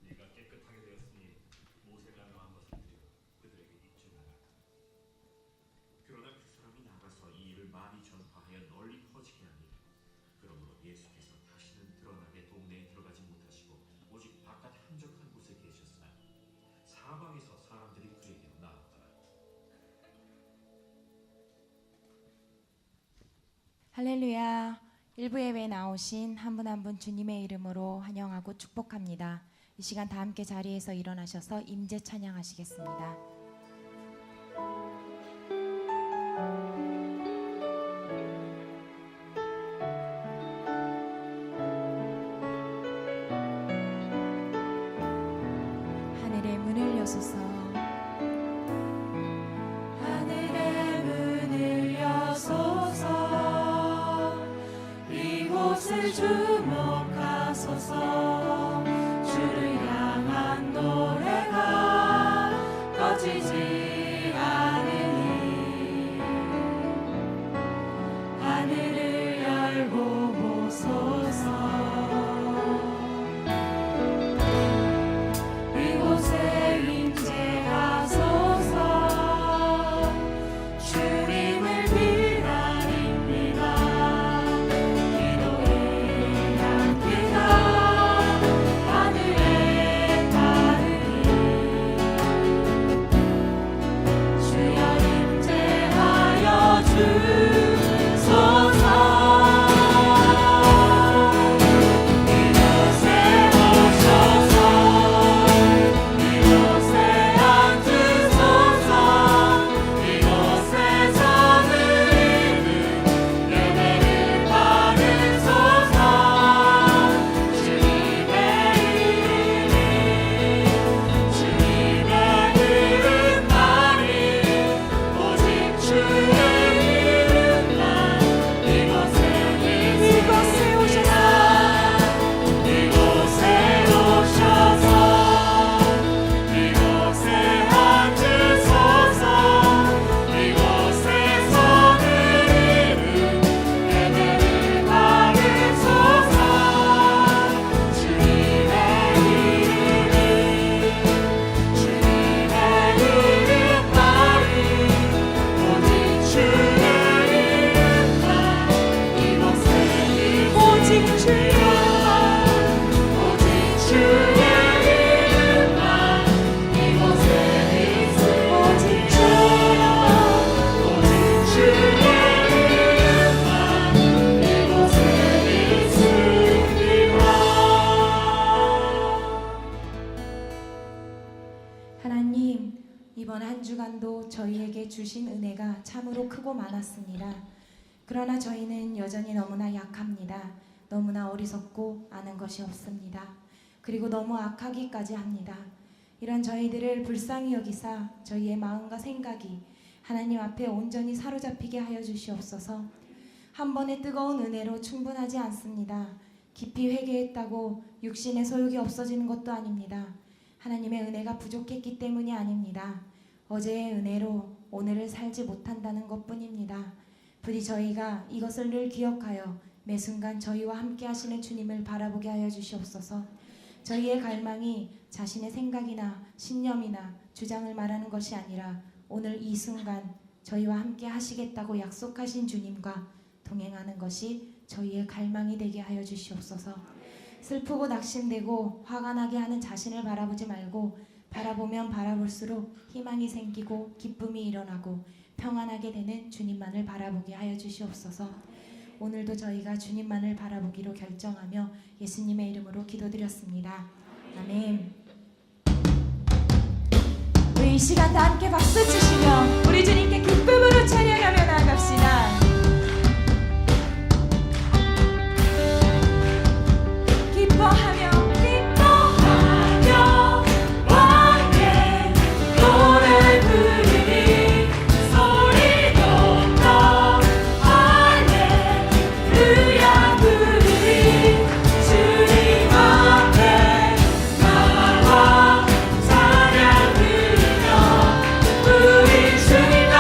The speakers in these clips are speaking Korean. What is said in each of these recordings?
네가 깨끗하게 되었으니 모세가 명한 것을 드려 그들에게 입증하라. 그러나 그 사람이 나가서 이 일을 많이 전파하여 널리 퍼지게 하니 그러므로 예수께서 다시는 드러나게 동네에 들어가지 못하시고 오직 바깥 한적한 곳에 계셨으나 사방에서 사람들이 그에게로 나왔더라. 할렐루야. 일부 예배에 나오신 한 분 한 분 주님의 이름으로 환영하고 축복합니다. 이 시간 다 함께 자리에서 일어나셔서 임재 찬양하시겠습니다. 하늘의 문을 여소서. 하늘의 문을 여소서. 이곳을 주목하소서. 주를 향한 노래가 꺼지지 않으니 하늘을 열고 보소서. 이곳에 임재하소서. 주님을 기다립니다. 기도의 향기가 하늘에 따르니 주여 임재하여 주소서. 이곳에 오셔서 이곳에 앉으소서. 이곳에서 누리는 예배를 받으소서. 주님의 이름만이 오직 주의 이름만 이곳에 오셔서 이곳에 오셔서 이곳에 앉으소서. 이곳에서 누리는 예배를 받으소서. 주님의 이름만이 오직 주의 이름만 이곳에 오직 주여 오직 주의 이름만 이곳에 있으리라. 오직 주여 오직 주의 이름만 이곳에 있으리라. 하나님, 이번 한 주간도 저희에게 주신 은혜가 참으로 크고 많았습니다. 그러나 저희는 여전히 너무나 약합니다. 너무나 어리석고 아는 것이 없습니다. 그리고 너무 악하기까지 합니다. 이런 저희들을 불쌍히 여기사 저희의 마음과 생각이 하나님 앞에 온전히 사로잡히게 하여 주시옵소서. 한 번의 뜨거운 은혜로 충분하지 않습니다. 깊이 회개했다고 육신의 소욕이 없어지는 것도 아닙니다. 하나님의 은혜가 부족했기 때문이 아닙니다. 어제의 은혜로 오늘을 살지 못한다는 것뿐입니다. 부디 저희가 이것을 늘 기억하여 매 순간 저희와 함께 하시는 주님을 바라보게 하여 주시옵소서. 저희의 갈망이 자신의 생각이나 신념이나 주장을 말하는 것이 아니라 오늘 이 순간 저희와 함께 하시겠다고 약속하신 주님과 동행하는 것이 저희의 갈망이 되게 하여 주시옵소서. 슬프고 낙심되고 화가 나게 하는 자신을 바라보지 말고 바라보면 바라볼수록 희망이 생기고 기쁨이 일어나고 평안하게 되는 주님만을 바라보게 하여 주시옵소서. 오늘도 저희가 주님만을 바라보기로 결정하며 예수님의 이름으로 기도드렸습니다. 아멘. 우리 이 시간 다 함께 박수 치시며 우리 주님께 기쁨으로 찬양하며 나아갑시다. 기뻐하며 왕의 노래 부르니 소리 높여 할렐루야 부르니 주님 앞에 나와 찬양 부르며 우리 주님 다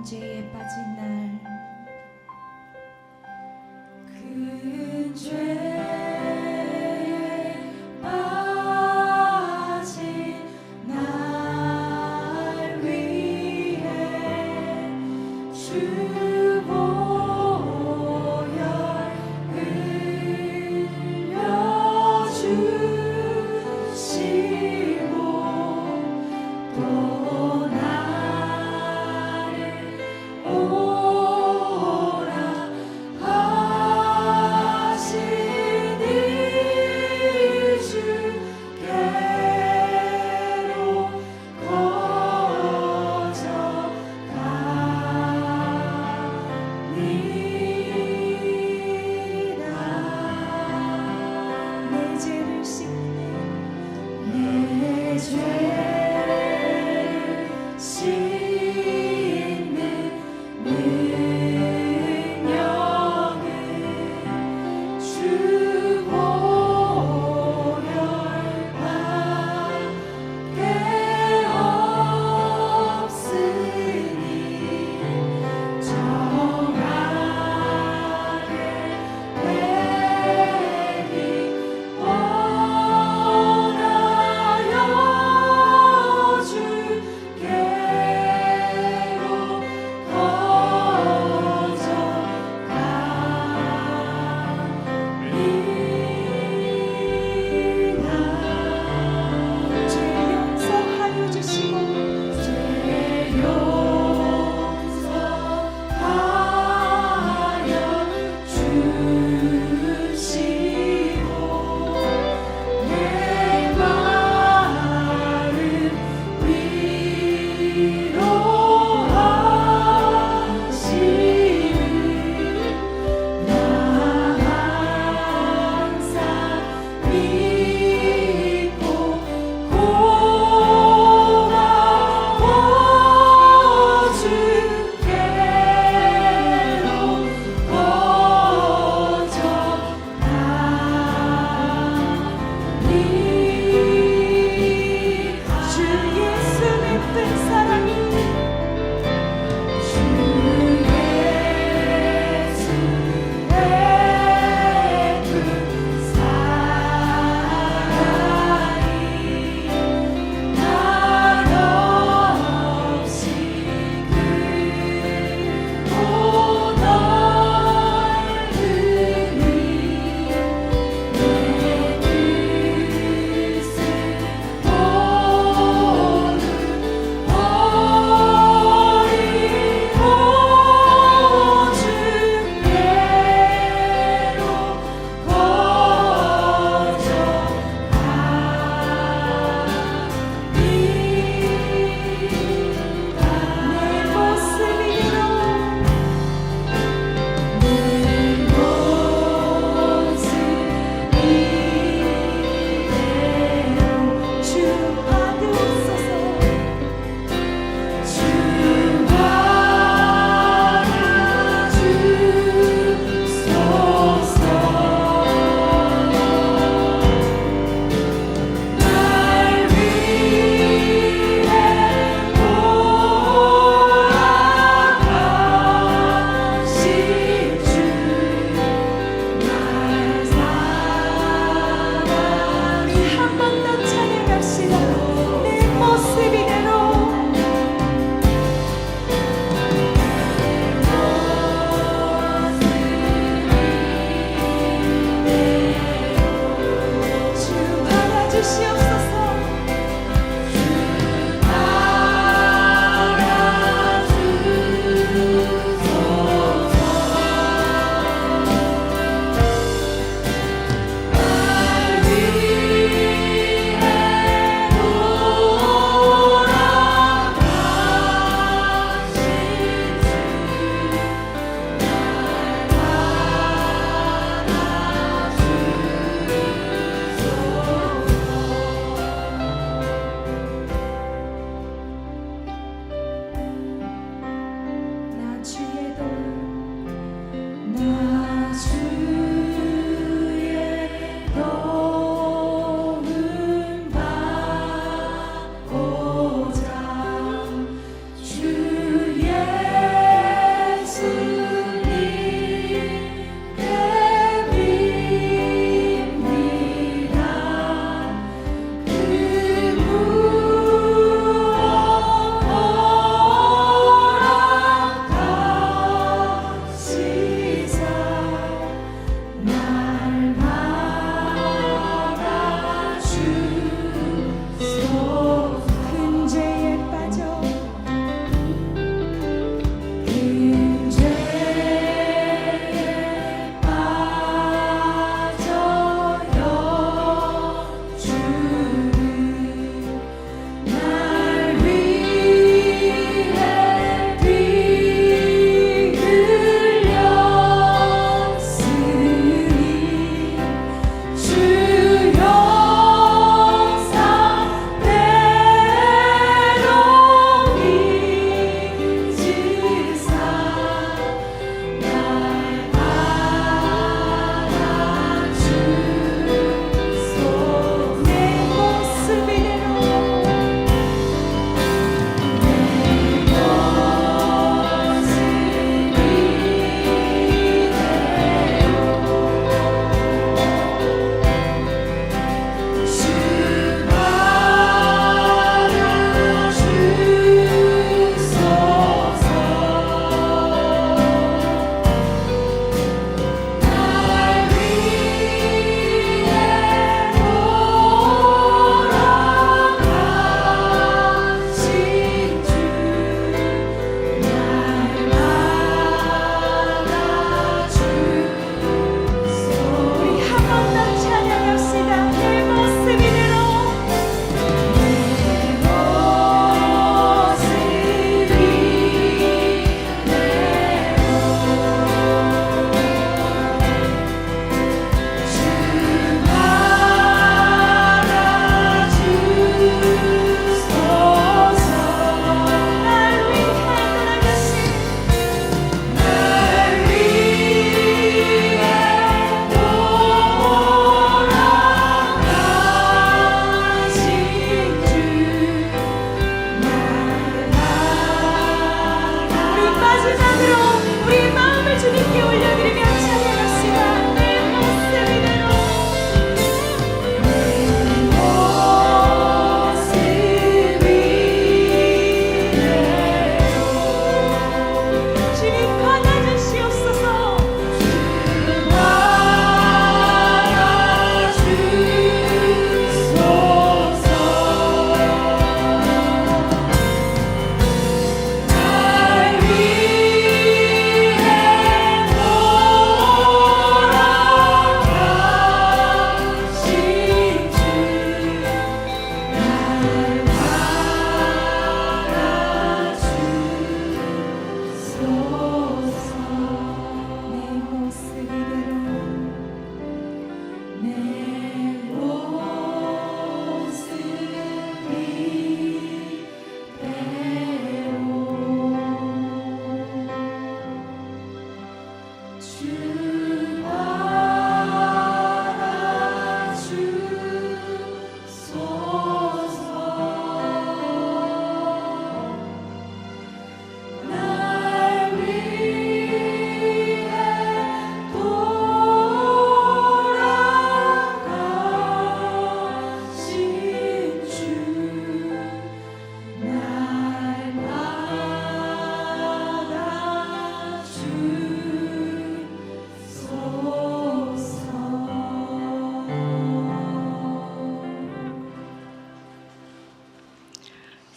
죄에 빠진 날 그 죄에 빠진 날 위해 주 보혈 흘려주시고 또 나를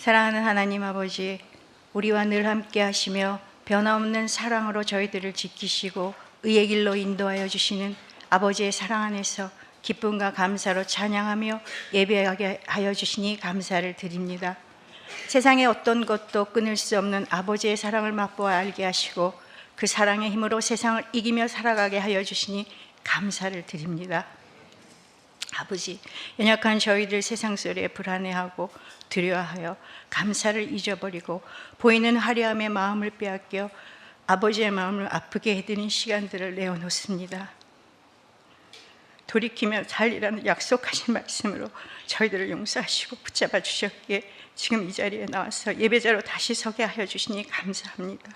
사랑하는 하나님 아버지, 우리와 늘 함께 하시며 변함없는 사랑으로 저희들을 지키시고 의의 길로 인도하여 주시는 아버지의 사랑 안에서 기쁨과 감사로 찬양하며 예배하게 하여 주시니 감사를 드립니다. 세상의 어떤 것도 끊을 수 없는 아버지의 사랑을 맛보아 알게 하시고 그 사랑의 힘으로 세상을 이기며 살아가게 하여 주시니 감사를 드립니다. 아버지, 연약한 저희들 세상 소리에 불안해하고 두려워하여 감사를 잊어버리고 보이는 화려함에 마음을 빼앗겨 아버지의 마음을 아프게 해드린 시간들을 내어놓습니다. 돌이키며 살리라는 약속하신 말씀으로 저희들을 용서하시고 붙잡아 주셨기에 지금 이 자리에 나와서 예배자로 다시 서게 하여 주시니 감사합니다.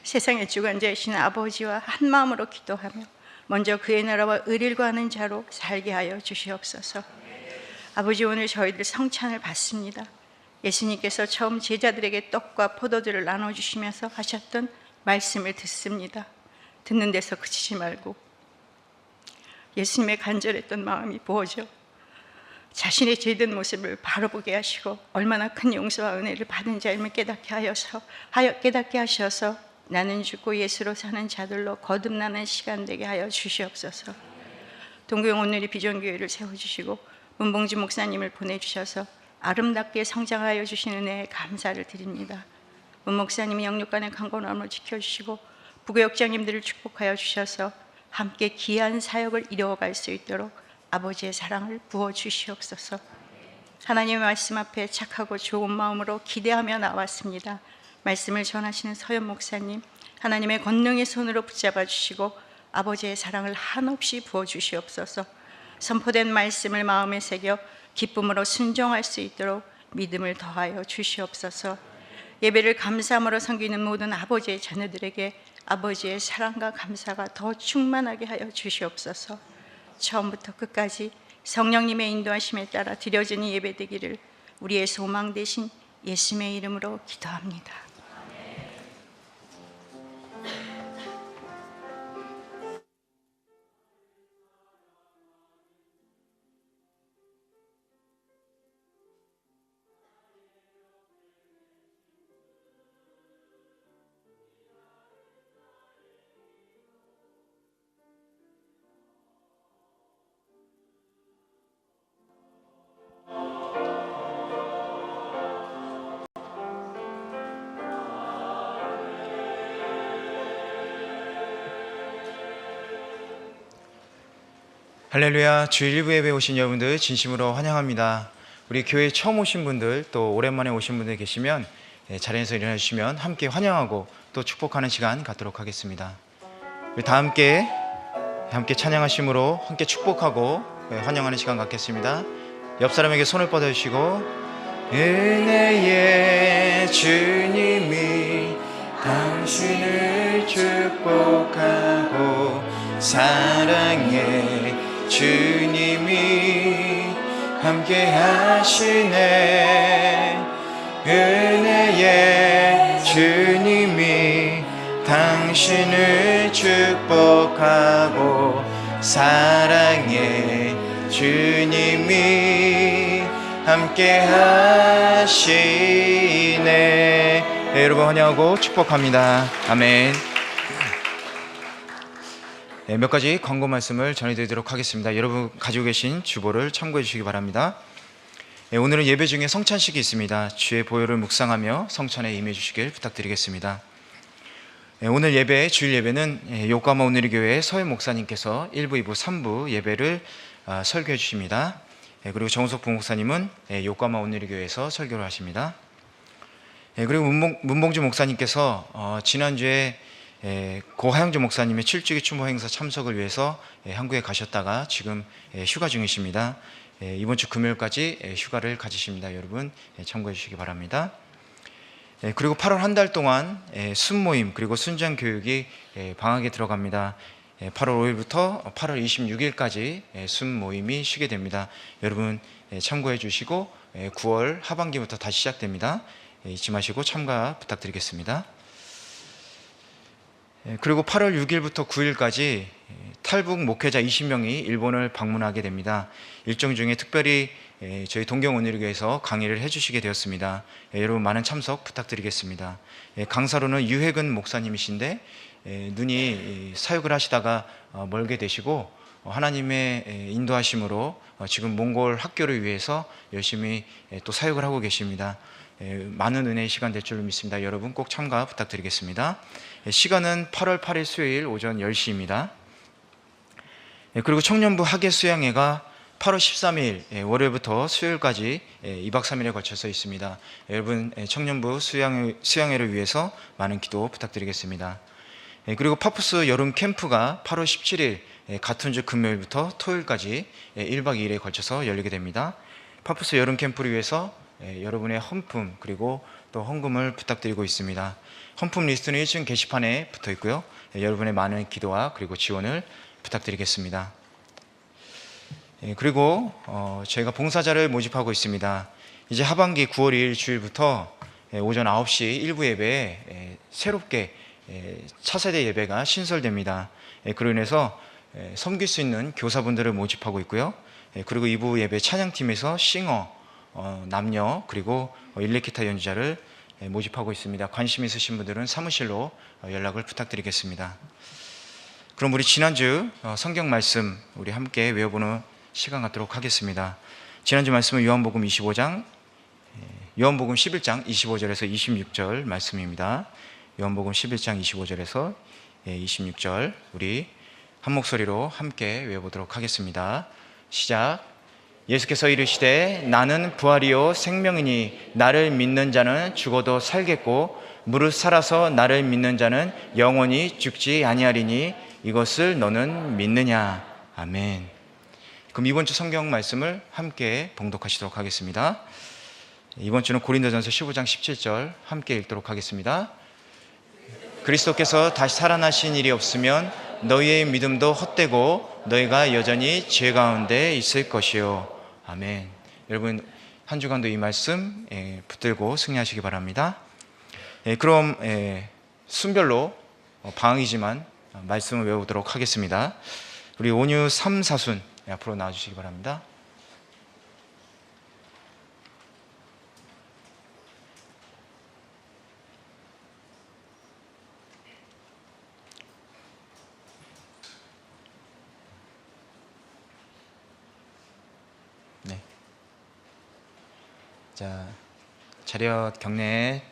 세상의 주관자이신 아버지와 한 마음으로 기도하며 먼저 그의 나라와 의를 구하는 자로 살게 하여 주시옵소서. 아버지, 오늘 저희들 성찬을 받습니다. 예수님께서 처음 제자들에게 떡과 포도주를 나눠주시면서 하셨던 말씀을 듣습니다. 듣는 데서 그치지 말고 예수님의 간절했던 마음이 부어져 자신의 죄된 모습을 바로 보게 하시고 얼마나 큰 용서와 은혜를 받은 자임을 깨닫게 하셔서 나는 죽고 예수로 사는 자들로 거듭나는 시간 되게 하여 주시옵소서. 동구영 온누리 비전교회를 세워주시고 문봉주 목사님을 보내주셔서 아름답게 성장하여 주시는 은혜에 감사를 드립니다. 문 목사님이 영육간의 강건함을 지켜주시고 부교역장님들을 축복하여 주셔서 함께 귀한 사역을 이루어갈 수 있도록 아버지의 사랑을 부어주시옵소서. 하나님의 말씀 앞에 착하고 좋은 마음으로 기대하며 나왔습니다. 말씀을 전하시는 서연 목사님, 하나님의 권능의 손으로 붙잡아 주시고 아버지의 사랑을 한없이 부어주시옵소서. 선포된 말씀을 마음에 새겨 기쁨으로 순종할 수 있도록 믿음을 더하여 주시옵소서. 예배를 감사함으로 섬기는 모든 아버지의 자녀들에게 아버지의 사랑과 감사가 더 충만하게 하여 주시옵소서. 처음부터 끝까지 성령님의 인도하심에 따라 드려지는 예배 되기를 우리의 소망 되신 예수님의 이름으로 기도합니다. 할렐루야. 주일 일부 예배에 오신 여러분들 진심으로 환영합니다. 우리 교회에 처음 오신 분들, 또 오랜만에 오신 분들 계시면 자리에서 일어나 주시면 함께 환영하고 또 축복하는 시간 갖도록 하겠습니다. 우리 다 함께 찬양하심으로 함께 축복하고 환영하는 시간 갖겠습니다. 옆 사람에게 손을 뻗어주시고, 은혜의 주님이 당신을 축복하고 사랑의 주님이 함께 하시네. 은혜의 주님이 당신을 축복하고 사랑의 주님이 함께 하시네. 네, 여러분 환영하고 축복합니다. 아멘. 네, 몇 가지 광고 말씀을 전해드리도록 하겠습니다. 여러분 가지고 계신 주보를 참고해 주시기 바랍니다. 네, 오늘은 예배 중에 성찬식이 있습니다. 주의 보혈을 묵상하며 성찬에 임해 주시길 부탁드리겠습니다. 네, 오늘 예배, 주일 예배는 요코하마 온누리 교회 서현 목사님께서 1부, 2부, 3부 예배를 설교해 주십니다. 네, 그리고 정우석 부목사님은 요코하마 온누리 교회에서 설교를 하십니다. 네, 그리고 문봉주 목사님께서 지난주에 고 하영주 목사님의 7주기 추모 행사 참석을 위해서 한국에 가셨다가 지금 휴가 중이십니다. 이번 주 금요일까지 휴가를 가지십니다. 여러분 참고해 주시기 바랍니다. 그리고 8월 한 달 동안 순모임 그리고 순장 교육이 방학에 들어갑니다. 8월 5일부터 8월 26일까지 순모임이 쉬게 됩니다. 여러분 참고해 주시고 9월 하반기부터 다시 시작됩니다. 잊지 마시고 참가 부탁드리겠습니다. 그리고 8월 6일부터 9일까지 탈북 목회자 20명이 일본을 방문하게 됩니다. 일정 중에 특별히 저희 동경원유교에서 강의를 해주시게 되었습니다. 여러분 많은 참석 부탁드리겠습니다. 강사로는 유혜근 목사님이신데 눈이 사역을 하시다가 멀게 되시고 하나님의 인도하심으로 지금 몽골 학교를 위해서 열심히 또 사역을 하고 계십니다. 많은 은혜의 시간 될 줄로 믿습니다. 여러분 꼭 참가 부탁드리겠습니다. 시간은 8월 8일 수요일 오전 10시입니다. 그리고 청년부 학예 수양회가 8월 13일 월요일부터 수요일까지 2박 3일에 걸쳐서 있습니다. 여러분 청년부 수양회를 위해서 많은 기도 부탁드리겠습니다. 그리고 파푸스 여름 캠프가 8월 17일 같은 주 금요일부터 토요일까지 1박 2일에 걸쳐서 열리게 됩니다. 파푸스 여름 캠프를 위해서 여러분의 헌품 그리고 또 헌금을 부탁드리고 있습니다. 헌품 리스트는 1층 게시판에 붙어 있고요. 여러분의 많은 기도와 그리고 지원을 부탁드리겠습니다. 그리고 저희가 봉사자를 모집하고 있습니다. 이제 하반기 9월 2일 주일부터 오전 9시 일부 예배에 새롭게 차세대 예배가 신설됩니다. 그로 인해서 섬길 수 있는 교사분들을 모집하고 있고요. 그리고 2부 예배 찬양팀에서 싱어, 남녀 그리고 일렉기타 연주자를 모집하고 있습니다. 관심 있으신 분들은 사무실로 연락을 부탁드리겠습니다. 그럼 우리 지난주 성경 말씀 우리 함께 외워보는 시간 갖도록 하겠습니다. 지난주 말씀은 요한복음 11장 25절에서 26절 말씀입니다. 요한복음 11장 25절에서 26절 우리 한 목소리로 함께 외워보도록 하겠습니다. 시작. 예수께서 이르시되 나는 부활이요 생명이니 나를 믿는 자는 죽어도 살겠고 무릇 살아서 나를 믿는 자는 영원히 죽지 아니하리니 이것을 너는 믿느냐. 아멘. 그럼 이번 주 성경 말씀을 함께 봉독하시도록 하겠습니다. 이번 주는 고린도전서 15장 17절 함께 읽도록 하겠습니다. 그리스도께서 다시 살아나신 일이 없으면 너희의 믿음도 헛되고 너희가 여전히 죄 가운데 있을 것이요. 아멘. 여러분 한 주간도 이 말씀 붙들고 승리하시기 바랍니다. 그럼 순별로 방학이지만 말씀을 외우도록 하겠습니다. 우리 온유 3, 4순 앞으로 나와주시기 바랍니다. 네. 자, 차렷 경례.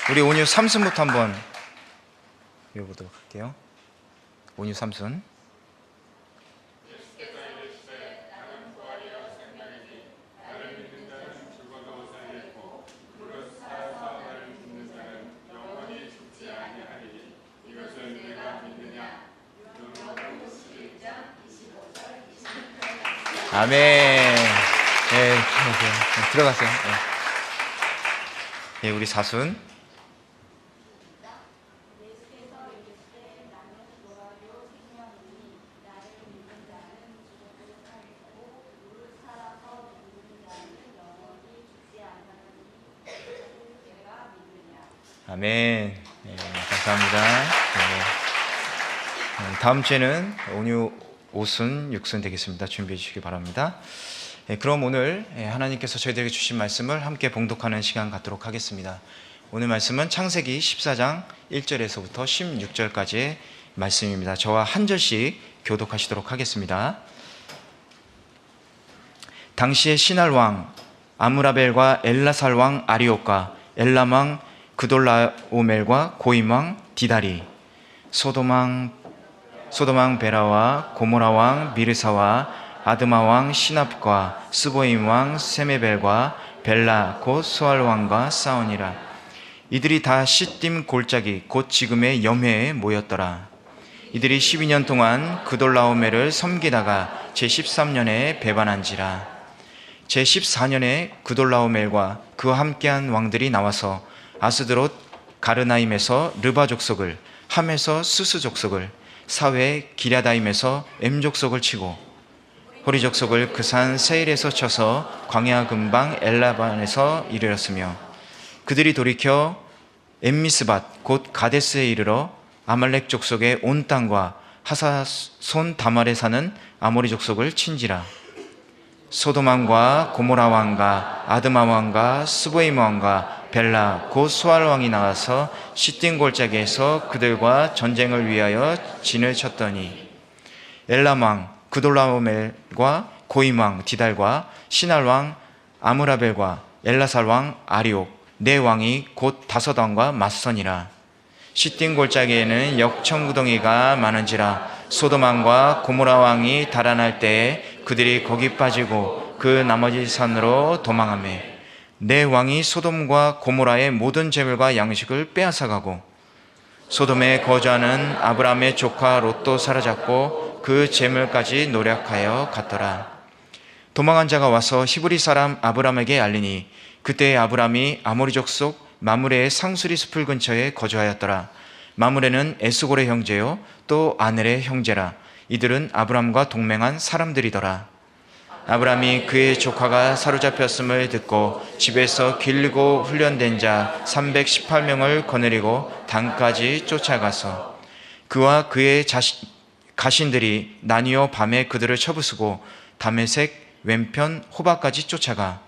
우리 온유 3순부터 한번 외워보도록 할게요. 온유 3순. 아멘. 네, 들어가세요. 네, 우리 4순. 아멘. 네, 감사합니다. 네, 다음 주에는 온유 5순, 6순 되겠습니다. 준비해 주시기 바랍니다. 그럼 오늘 하나님께서 저희들에게 주신 말씀을 함께 봉독하는 시간 갖도록 하겠습니다. 오늘 말씀은 창세기 14장 1절에서부터 16절까지의 말씀입니다. 저와 한 절씩 교독하시도록 하겠습니다. 당시의 신할 왕 아므라벨과 엘라살 왕 아리옥과 엘람 왕 그돌라오멜과 고임 왕 디다리, 소돔 왕 베라와 고모라 왕 미르사와 아드마 왕 시납과 스보임 왕 세메벨과 벨라 곧 소알 왕과 싸우니라. 이들이 다 시딤 골짜기 곧 지금의 염해에 모였더라. 이들이 12년 동안 그돌라오멜을 섬기다가 제13년에 배반한지라. 제14년에 그돌라오멜과 그와 함께한 왕들이 나와서 아스드롯 가르나임에서 르바 족속을, 함에서 수스 족속을, 사회 기랴다임에서 엠 족속을 치고 호리 족속을 그 산 세일에서 쳐서 광야 근방 엘라반에서 이르렀으며 그들이 돌이켜 엠미스밭 곧 가데스에 이르러 아말렉 족속의 온 땅과 하사손 다말에 사는 아모리 족속을 친지라. 소돔 왕과 고모라 왕과 아드마 왕과 스보임 왕과 벨라 곧 수알 왕이 나가서 시띵 골짜기에서 그들과 전쟁을 위하여 진을 쳤더니 엘람 왕 그돌라오멜과 고임 왕 디달과 시날 왕 아므라벨과 엘라살 왕 아리옥 네 왕이 곧 다섯 왕과 맞서니라. 시띵 골짜기에는 역청구덩이가 많은지라. 소돔 왕과 고모라 왕이 달아날 때에 그들이 거기 빠지고 그 나머지 산으로 도망하매 네 왕이 소돔과 고모라의 모든 재물과 양식을 빼앗아가고 소돔에 거주하는 아브라함의 조카 롯도 사로잡고 그 재물까지 노략하여 갔더라. 도망한 자가 와서 히브리 사람 아브람에게 알리니 그때 아브람이 아모리 족속 마므레의 상수리 숲을 근처에 거주하였더라. 마므레는 에스골의 형제요 또 아넬의 형제라. 이들은 아브람과 동맹한 사람들이더라. 아브람이 그의 조카가 사로잡혔음을 듣고 집에서 길고 훈련된 자 318명을 거느리고 단까지 쫓아가서 그와 그의 가신들이 나뉘어 밤에 그들을 쳐부수고 다메섹 왼편 호바까지 쫓아가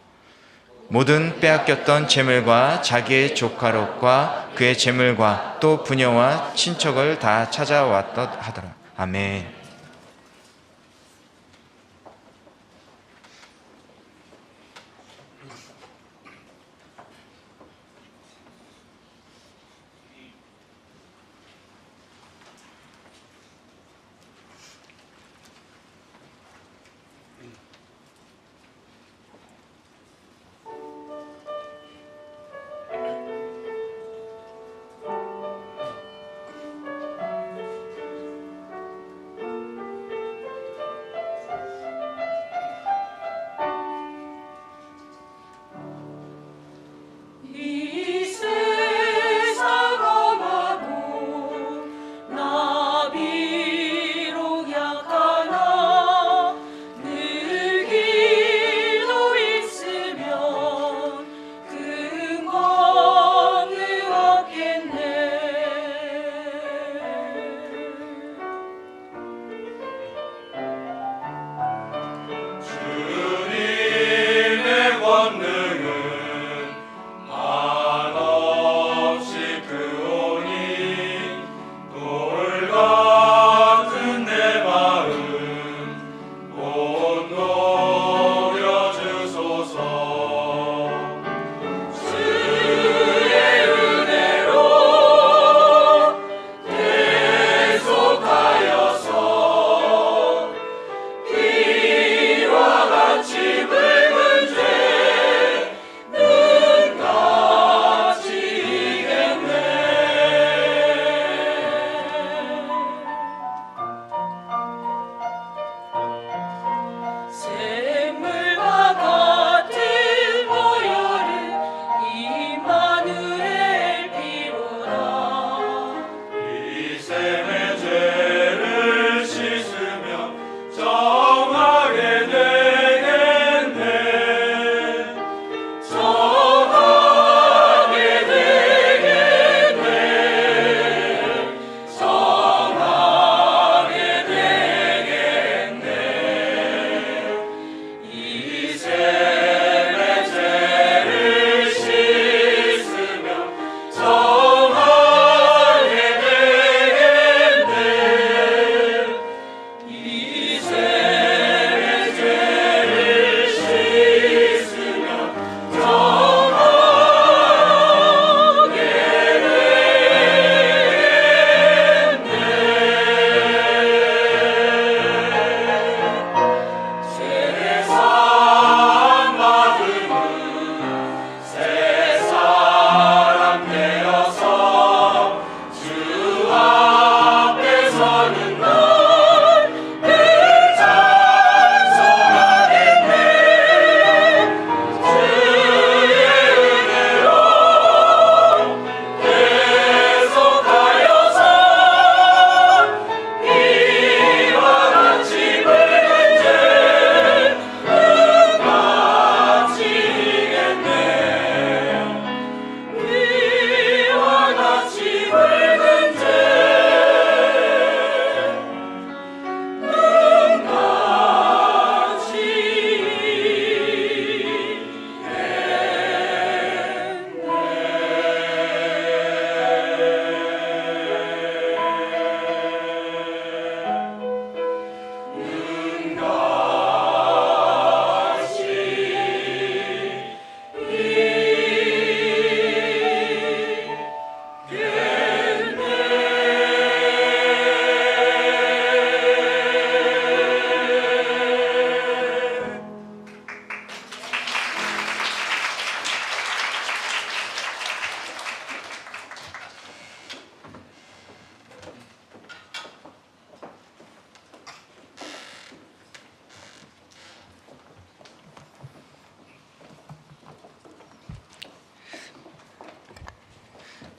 모든 빼앗겼던 재물과 자기의 조카 롯과 그의 재물과 또 부녀와 친척을 다 찾아왔다 하더라. 아멘.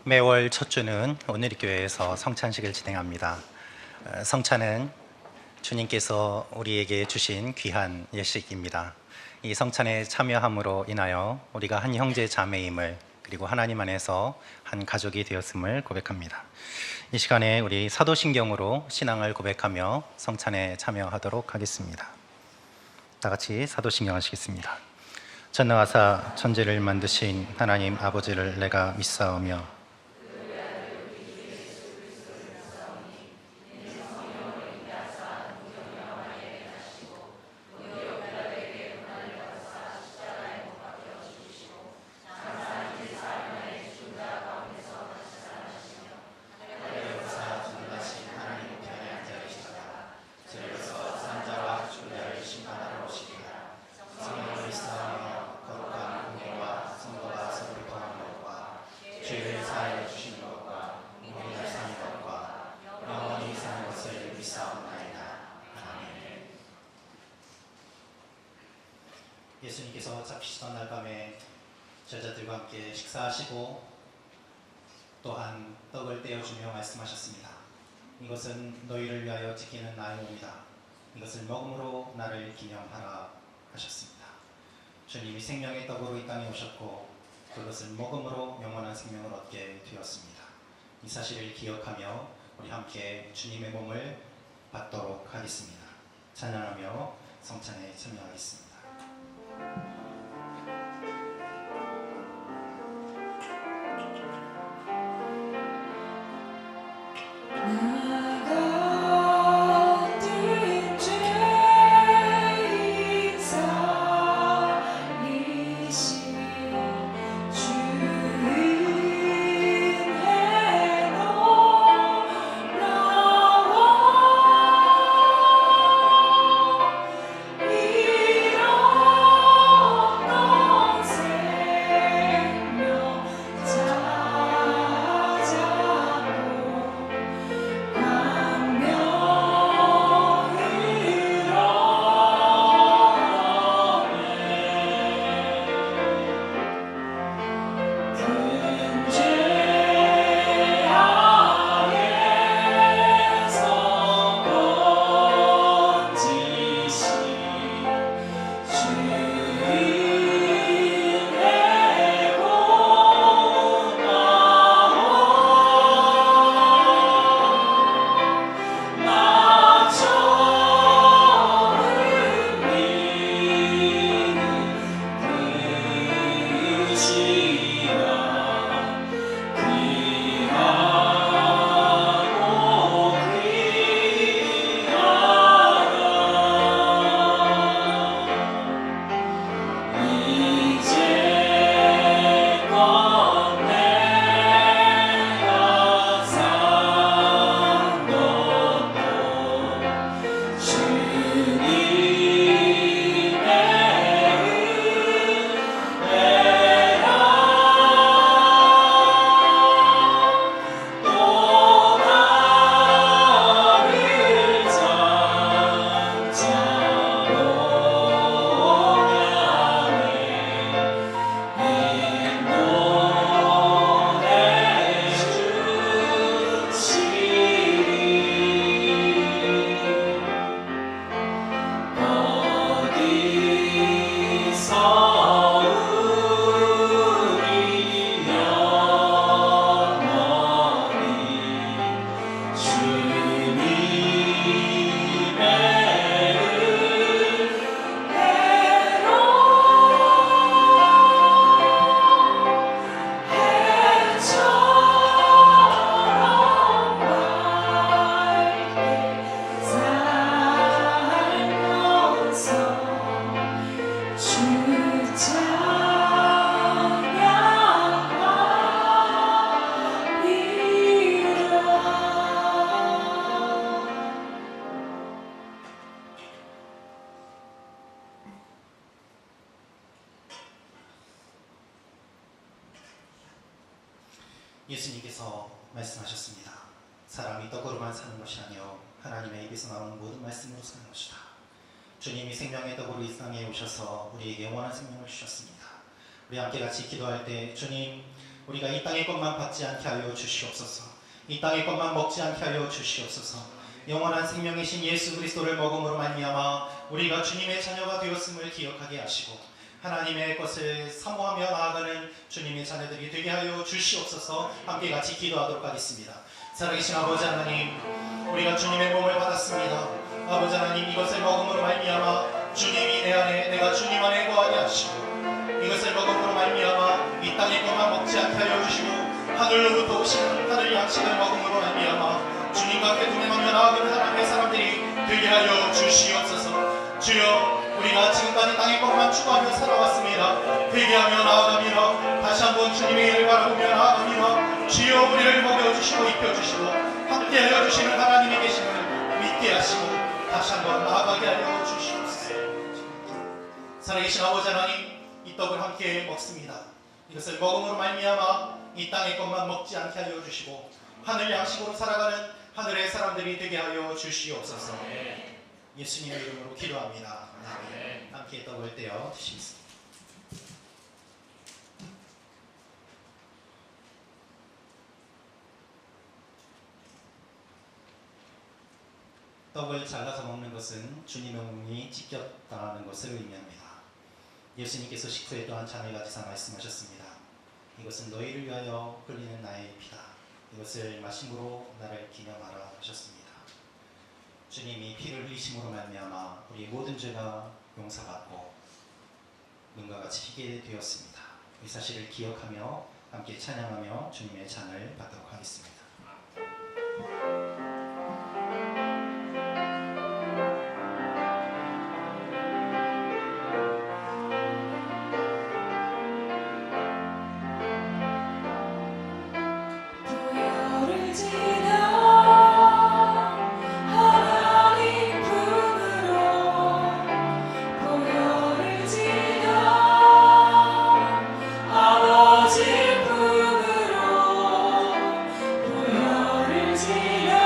매월 첫 주는 오늘교회에서 성찬식을 진행합니다. 성찬은 주님께서 우리에게 주신 귀한 예식입니다. 이 성찬에 참여함으로 인하여 우리가 한 형제 자매임을, 그리고 하나님 안에서 한 가족이 되었음을 고백합니다. 이 시간에 우리 사도신경으로 신앙을 고백하며 성찬에 참여하도록 하겠습니다. 다 같이 사도신경 하시겠습니다. 전능하사 천지를 만드신 하나님 아버지를 내가 믿사오며 예수님께서 잡히시던 날 밤에 제자들과 함께 식사하시고 또한 떡을 떼어주며 말씀하셨습니다. 이것은 너희를 위하여 지키는 나의 몸이다. 이것을 먹음으로 나를 기념하라 하셨습니다. 주님이 생명의 떡으로 이 땅에 오셨고 그것을 먹음으로 영원한 생명을 얻게 되었습니다. 이 사실을 기억하며 우리 함께 주님의 몸을 받도록 하겠습니다. 찬양하며 성찬에 참여하겠습니다. 예수님께서 말씀하셨습니다. 사람이 떡으로만 사는 것이 아니요 하나님의 입에서 나오는 모든 말씀으로 사는 것이다. 주님이 생명의 떡으로 이 땅에 오셔서 우리에게 영원한 생명을 주셨습니다. 우리 함께 같이 기도할 때 주님, 우리가 이 땅의 것만 받지 않게 하여 주시옵소서. 이 땅의 것만 먹지 않게 하여 주시옵소서. 영원한 생명이신 예수 그리스도를 먹음으로 말미암아 우리가 주님의 자녀가 되었음을 기억하게 하시고 하나님의 것을 사모하며 나아가는 주님의 자녀들이 되게 하여 주시옵소서. 함께 같이 기도하도록 하겠습니다. 살아계신 아버지 하나님, 우리가 주님의 몸을 받았습니다. 아버지 하나님, 이것을 먹음으로 말미암아 주님이 내 안에, 내가 주님 안에 거하게 하시고 이것을 먹음으로 말미암아 이 땅의 것만 먹지 않게 하여 주시고 하늘로부터 오시는 하늘 양식을 먹음으로 말미암아 주님과 함께 동행하며 나아가는 하나님의 사람들이 되게 하여 주시옵소서. 주여, 우리가 지금까지 땅의 것만 추구하며 살아왔습니다. 회개하며 나아가며 다시 한번 주님의 일을 바라보며 나아가며 주여, 우리를 먹여주시고 입혀주시고 함께하여 주시는 하나님이 계심을 믿게 하시고 다시 한번 나아가게 하여 주시옵소서. 살아계신 아버지 하나님, 이 떡을 함께 먹습니다. 이것을 먹음으로 말미암아 이 땅의 것만 먹지 않게 하여 주시고 하늘 양식으로 살아가는 하늘의 사람들이 되게 하여 주시옵소서. 예수님의 이름으로 기도합니다. 아멘. 함께 떡을 떼어 드시겠습니다. 떡을 잘라서 먹는 것은 주님의 몸이 찢겼다는 것을 의미합니다. 예수님께서 식후에 또한 자매가 지사 말씀하셨습니다. 이것은 너희를 위하여 흘리는 나의 피다. 이것을 마심으로 나를 기념하라 하셨습니다. 주님이 피를 흘리심으로 말미암아 우리 모든 죄가 용서받고 눈과 같이 희게 되었습니다. 이 사실을 기억하며 함께 찬양하며 주님의 잔을 받도록 하겠습니다. 아버지 품으로 보혈을 지나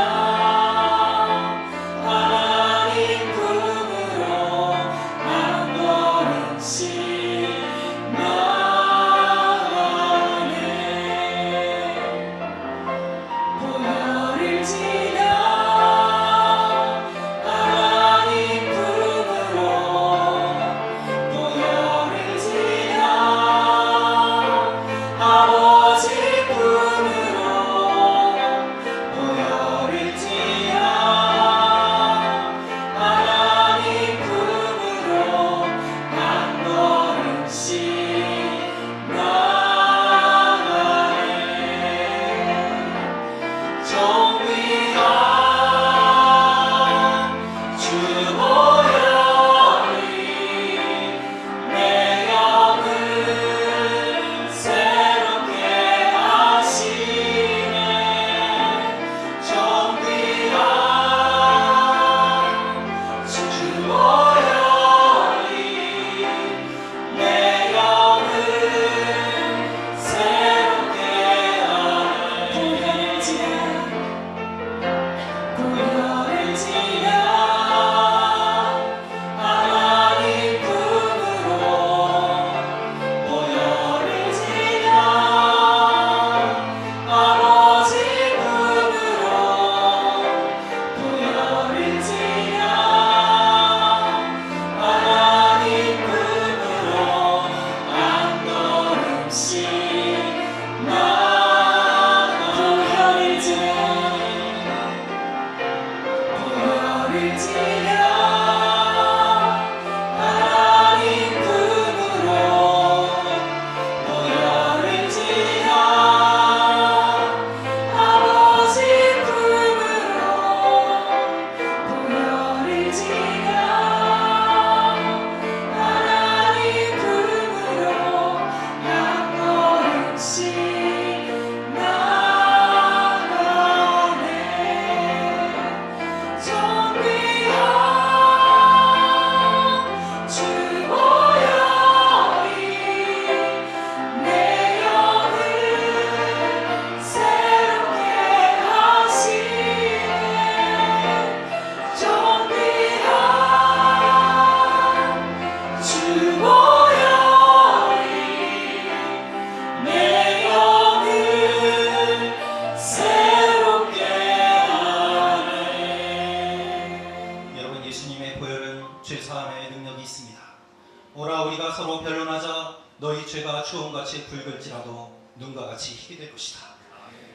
서로 변론하자 너희 죄가 추원같이 붉을지라도 눈과 같이 희게 될 것이다.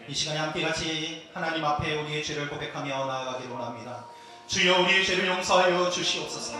이 시간에 함께 같이 하나님 앞에 우리의 죄를 고백하며 나아가기를 원합니다. 주여 우리의 죄를 용서하여 주시옵소서.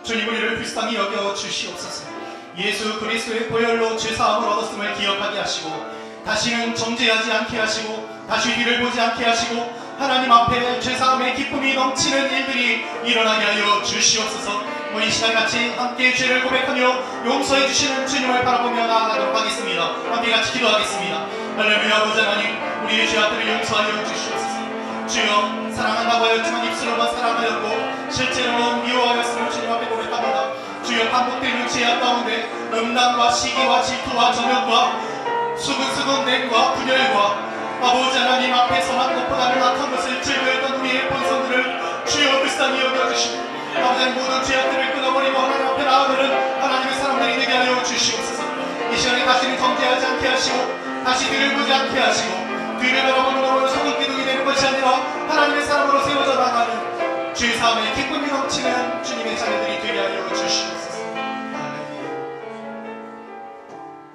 주님 우리를 불쌍히 여겨 주시옵소서. 예수 그리스도의 보혈로 죄사함을 얻었음을 기억하게 하시고 다시는 정죄하지 않게 하시고 다시 뒤를 보지 않게 하시고 하나님 앞에 죄사함의 기쁨이 넘치는 일들이 일어나게 하여 주시옵소서. 우리 시간 같이 함께 죄를 고백하며 용서해 주시는 주님을 바라보며 나아가도록 하겠습니다. 함께 같이 기도하겠습니다. 할렐루야. 아버지 하나님, 우리의 죄악들을 용서하여 주시옵소서. 주여, 사랑한다고 하였지만 입술로만 사랑하였고 실제로는 미워하였음을 주님 앞에 고백합니다. 주여, 반복되는 죄악 가운데 음란과 시기와 질투와 정욕과 수근수근 냄과 분열과 아버지 하나님 앞에 선한 것보다는 악한 것을 즐겨했던 우리의 본성들을 주여 불쌍히 여겨주시고 아버지 모든 죄악들을 끊어버리고 하나님 앞에 나아가는 하나님의 사람들이 되게 하여 주시옵소서. 이 시간에 다시는 정죄하지 않게 하시고 다시 뒤를 보지 않게 하시고 뒤를 바라보는 소금 기둥이 되는 것이 아니라 하나님의 사람으로 세워져 나가는 죄사함의 기쁨이 넘치는 주님의 자녀들이 되게 하여 주시옵소서.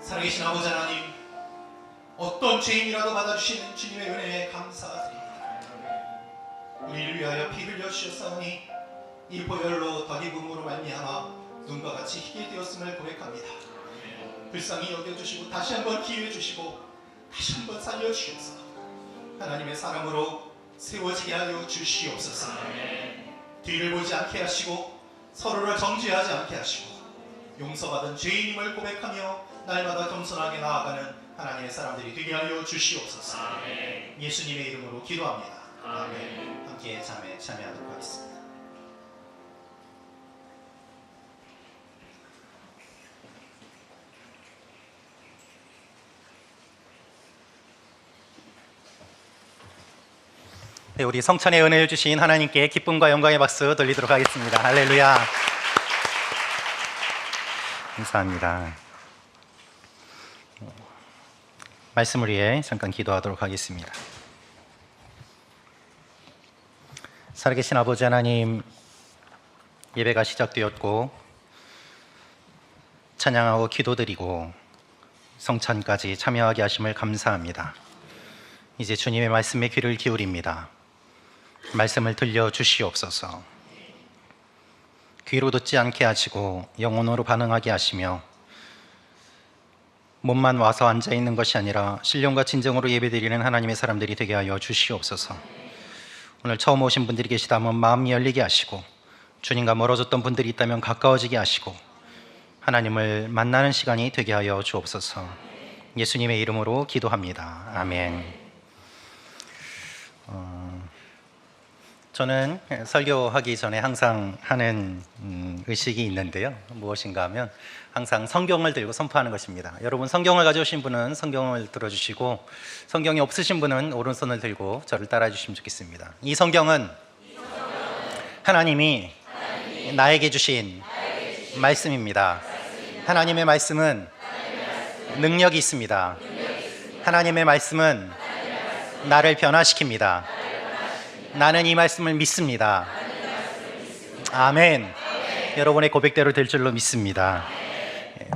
살아계신 아버지 하나님, 어떤 죄인이라도 받아주시는 주님의 은혜에 감사드립니다. 우리를 위하여 피 흘려 주셨사오니 이 보혈로 더 입음으로 말미암아 눈과 같이 희게 되었음을 고백합니다. 불쌍히 여겨주시고 다시 한번 기회 주시고 다시 한번 살려주셔서 하나님의 사람으로 세워지게 하여 주시옵소서. 뒤를 보지 않게 하시고 서로를 정죄하지 않게 하시고 용서받은 죄인임을 고백하며 날마다 겸손하게 나아가는 하나님의 사람들이 되게 하여 주시옵소서. 예수님의 이름으로 기도합니다. 아멘. 함께 참여하도록 하겠습니다. 네, 우리 성찬의 은혜를 주신 하나님께 기쁨과 영광의 박수 돌리도록 하겠습니다. 할렐루야. 감사합니다. 말씀을 위해 잠깐 기도하도록 하겠습니다. 살아계신 아버지 하나님, 예배가 시작되었고 찬양하고 기도드리고 성찬까지 참여하게 하심을 감사합니다. 이제 주님의 말씀에 귀를 기울입니다. 말씀을 들려주시옵소서. 귀로 듣지 않게 하시고 영혼으로 반응하게 하시며 몸만 와서 앉아있는 것이 아니라 신령과 진정으로 예배드리는 하나님의 사람들이 되게 하여 주시옵소서. 오늘 처음 오신 분들이 계시다면 마음이 열리게 하시고 주님과 멀어졌던 분들이 있다면 가까워지게 하시고 하나님을 만나는 시간이 되게 하여 주옵소서. 예수님의 이름으로 기도합니다. 아멘. 저는 설교하기 전에 항상 하는 의식이 있는데요. 무엇인가 하면 항상 성경을 들고 선포하는 것입니다. 여러분, 성경을 가져오신 분은 성경을 들어주시고 성경이 없으신 분은 오른손을 들고 저를 따라해 주시면 좋겠습니다. 이 성경은 하나님이 나에게 주신 말씀입니다. 하나님의 말씀은 능력이 있습니다. 하나님의 말씀은 나를 변화시킵니다. 나는 이 말씀을 믿습니다. 아멘. 여러분의 고백대로 될 줄로 믿습니다.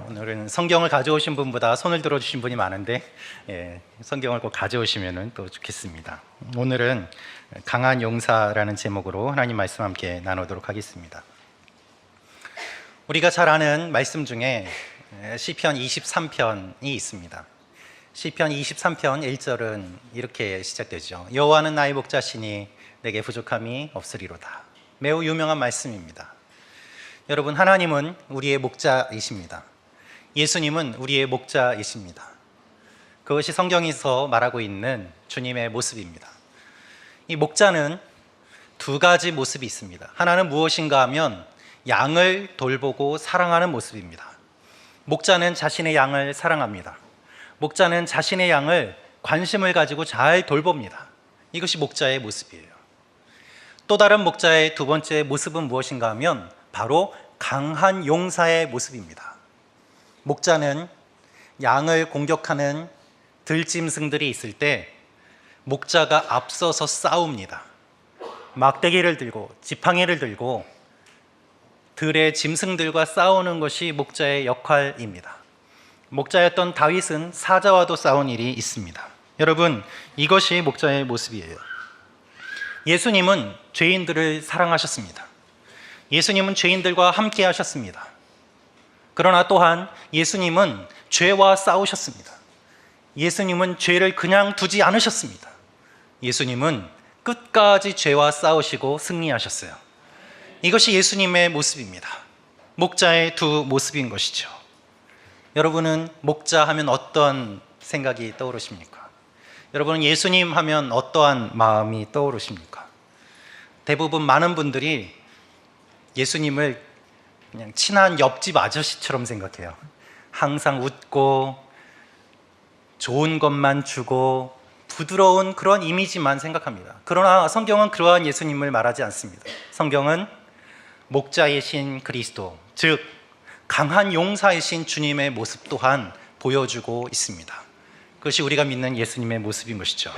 오늘은 성경을 가져오신 분보다 손을 들어주신 분이 많은데 성경을 꼭 가져오시면 또 좋겠습니다. 오늘은 강한 용사라는 제목으로 하나님 말씀 함께 나누도록 하겠습니다. 우리가 잘 아는 말씀 중에 시편 23편이 있습니다. 시편 23편 1절은 이렇게 시작되죠. 여호와는 나의 목자시니 내게 부족함이 없으리로다. 매우 유명한 말씀입니다. 여러분, 하나님은 우리의 목자이십니다. 예수님은 우리의 목자이십니다. 그것이 성경에서 말하고 있는 주님의 모습입니다. 이 목자는 두 가지 모습이 있습니다. 하나는 무엇인가 하면 양을 돌보고 사랑하는 모습입니다. 목자는 자신의 양을 사랑합니다. 목자는 자신의 양을 관심을 가지고 잘 돌봅니다. 이것이 목자의 모습이에요. 또 다른 목자의 두 번째 모습은 무엇인가 하면 바로 강한 용사의 모습입니다. 목자는 양을 공격하는 들짐승들이 있을 때 목자가 앞서서 싸웁니다. 막대기를 들고 지팡이를 들고 들의 짐승들과 싸우는 것이 목자의 역할입니다. 목자였던 다윗은 사자와도 싸운 일이 있습니다. 여러분, 이것이 목자의 모습이에요. 예수님은 죄인들을 사랑하셨습니다. 예수님은 죄인들과 함께 하셨습니다. 그러나 또한 예수님은 죄와 싸우셨습니다. 예수님은 죄를 그냥 두지 않으셨습니다. 예수님은 끝까지 죄와 싸우시고 승리하셨어요. 이것이 예수님의 모습입니다. 목자의 두 모습인 것이죠. 여러분은 목자 하면 어떤 생각이 떠오르십니까? 여러분은 예수님 하면 어떠한 마음이 떠오르십니까? 대부분 많은 분들이 예수님을 그냥 친한 옆집 아저씨처럼 생각해요. 항상 웃고 좋은 것만 주고 부드러운 그런 이미지만 생각합니다. 그러나 성경은 그러한 예수님을 말하지 않습니다. 성경은 목자이신 그리스도, 즉 강한 용사이신 주님의 모습 또한 보여주고 있습니다. 그것이 우리가 믿는 예수님의 모습인 것이죠.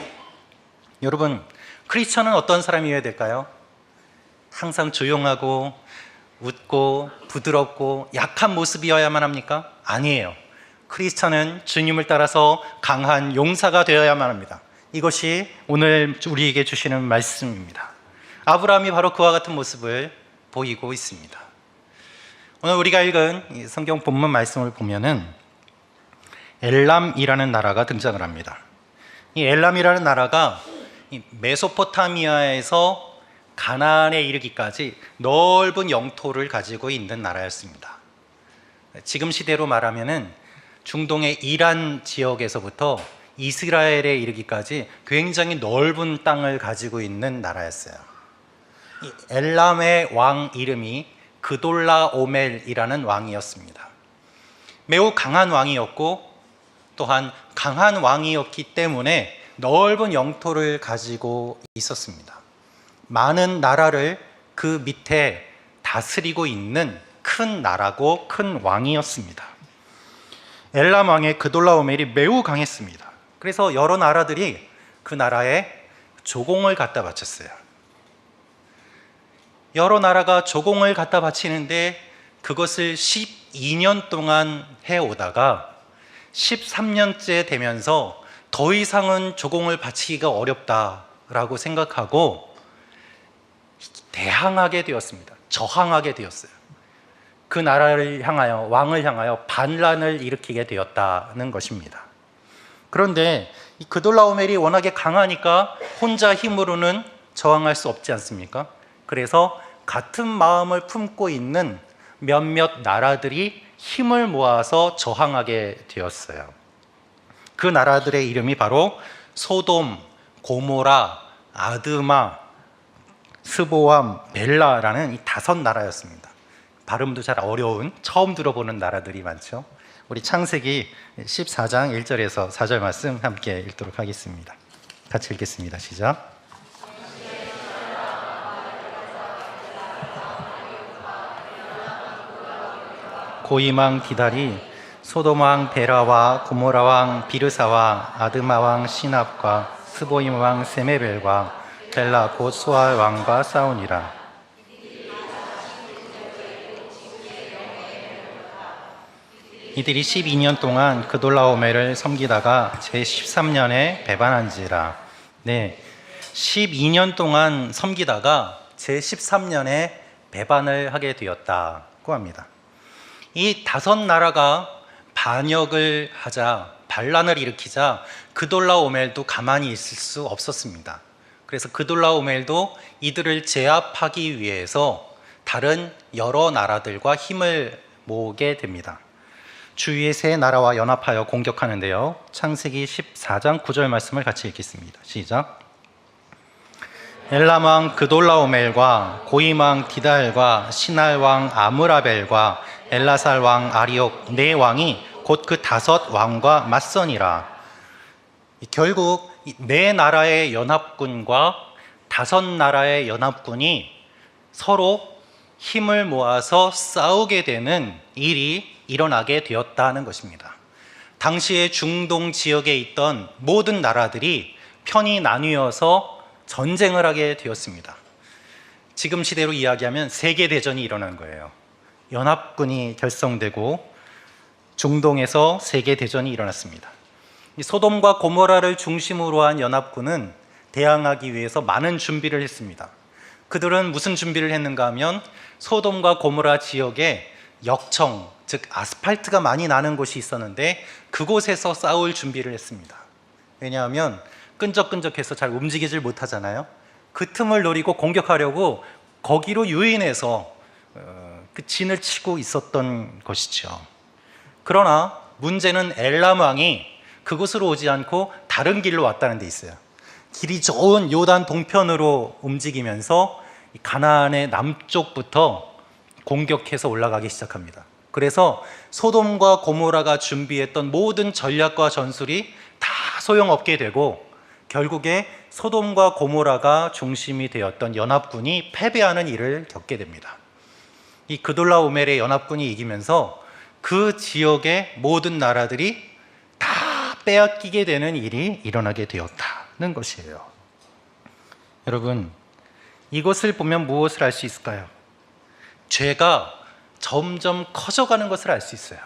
여러분, 크리스천은 어떤 사람이어야 될까요? 항상 조용하고 웃고 부드럽고 약한 모습이어야만 합니까? 아니에요. 크리스천은 주님을 따라서 강한 용사가 되어야만 합니다. 이것이 오늘 우리에게 주시는 말씀입니다. 아브라함이 바로 그와 같은 모습을 보이고 있습니다. 오늘 우리가 읽은 이 성경 본문 말씀을 보면은 엘람이라는 나라가 등장을 합니다. 이 엘람이라는 나라가 이 메소포타미아에서 가나안에 이르기까지 넓은 영토를 가지고 있는 나라였습니다. 지금 시대로 말하면은 중동의 이란 지역에서부터 이스라엘에 이르기까지 굉장히 넓은 땅을 가지고 있는 나라였어요. 이 엘람의 왕 이름이 그돌라오멜이라는 왕이었습니다. 매우 강한 왕이었고 또한 강한 왕이었기 때문에 넓은 영토를 가지고 있었습니다. 많은 나라를 그 밑에 다스리고 있는 큰 나라고 큰 왕이었습니다. 엘람 왕의 그돌라오멜이 매우 강했습니다. 그래서 여러 나라들이 그 나라에 조공을 갖다 바쳤어요. 여러 나라가 조공을 갖다 바치는데 그것을 12년 동안 해오다가 13년째 되면서 더 이상은 조공을 바치기가 어렵다라고 생각하고 대항하게 되었습니다. 저항하게 되었어요. 그 나라를 향하여, 왕을 향하여 반란을 일으키게 되었다는 것입니다. 그런데 이 그돌라오멜이 워낙에 강하니까 혼자 힘으로는 저항할 수 없지 않습니까? 그래서 같은 마음을 품고 있는 몇몇 나라들이 힘을 모아서 저항하게 되었어요. 그 나라들의 이름이 바로 소돔, 고모라, 아드마, 스보암, 벨라라는 이 5나라였습니다. 발음도 잘 어려운, 처음 들어보는 나라들이 많죠. 우리 창세기 14장 1절에서 4절 말씀 함께 읽도록 하겠습니다. 같이 읽겠습니다. 시작. 고이망 디달이 소돔 왕 베라와 고모라 왕 비르사와 아드마 왕 시납과 스보임 왕 세메벨과 벨라 곧 소알 왕과 싸우니라. 이들이 12년 동안 그돌라오멜을 섬기다가 제13년에 배반한지라. 네, 12년 동안 섬기다가 제13년에 배반을 하게 되었다고 합니다. 이 5나라가 반역을 하자, 반란을 일으키자 그돌라오멜도 가만히 있을 수 없었습니다. 그래서 그돌라오멜도 이들을 제압하기 위해서 다른 여러 나라들과 힘을 모으게 됩니다. 주위의 세 나라와 연합하여 공격하는데요. 창세기 14장 9절 말씀을 같이 읽겠습니다. 시작. 엘람 왕 그돌라오멜과 고임 왕 디달과 시날 왕 아므라벨과 엘라살 왕 아리옥 네 왕이 곧 그 5 왕과 맞서니라. 결국 네 나라의 연합군과 5 나라의 연합군이 서로 힘을 모아서 싸우게 되는 일이 일어나게 되었다는 것입니다. 당시에 중동 지역에 있던 모든 나라들이 편이 나뉘어서 전쟁을 하게 되었습니다. 지금 시대로 이야기하면 세계대전이 일어난 거예요. 연합군이 결성되고 중동에서 세계 대전이 일어났습니다. 이 소돔과 고모라를 중심으로 한 연합군은 대항하기 위해서 많은 준비를 했습니다. 그들은 무슨 준비를 했는가 하면 소돔과 고모라 지역에 역청, 즉 아스팔트가 많이 나는 곳이 있었는데 그곳에서 싸울 준비를 했습니다. 왜냐하면 끈적끈적해서 잘 움직이질 못하잖아요. 그 틈을 노리고 공격하려고 거기로 유인해서 그 진을 치고 있었던 것이죠. 그러나 문제는 엘람 왕이 그곳으로 오지 않고 다른 길로 왔다는 데 있어요. 길이 좋은 요단 동편으로 움직이면서 가나안의 남쪽부터 공격해서 올라가기 시작합니다. 그래서 소돔과 고모라가 준비했던 모든 전략과 전술이 다 소용없게 되고 결국에 소돔과 고모라가 중심이 되었던 연합군이 패배하는 일을 겪게 됩니다. 이 그돌라오멜의 연합군이 이기면서 그 지역의 모든 나라들이 다 빼앗기게 되는 일이 일어나게 되었다는 것이에요. 여러분, 이것을 보면 무엇을 알 수 있을까요? 죄가 점점 커져가는 것을 알 수 있어요.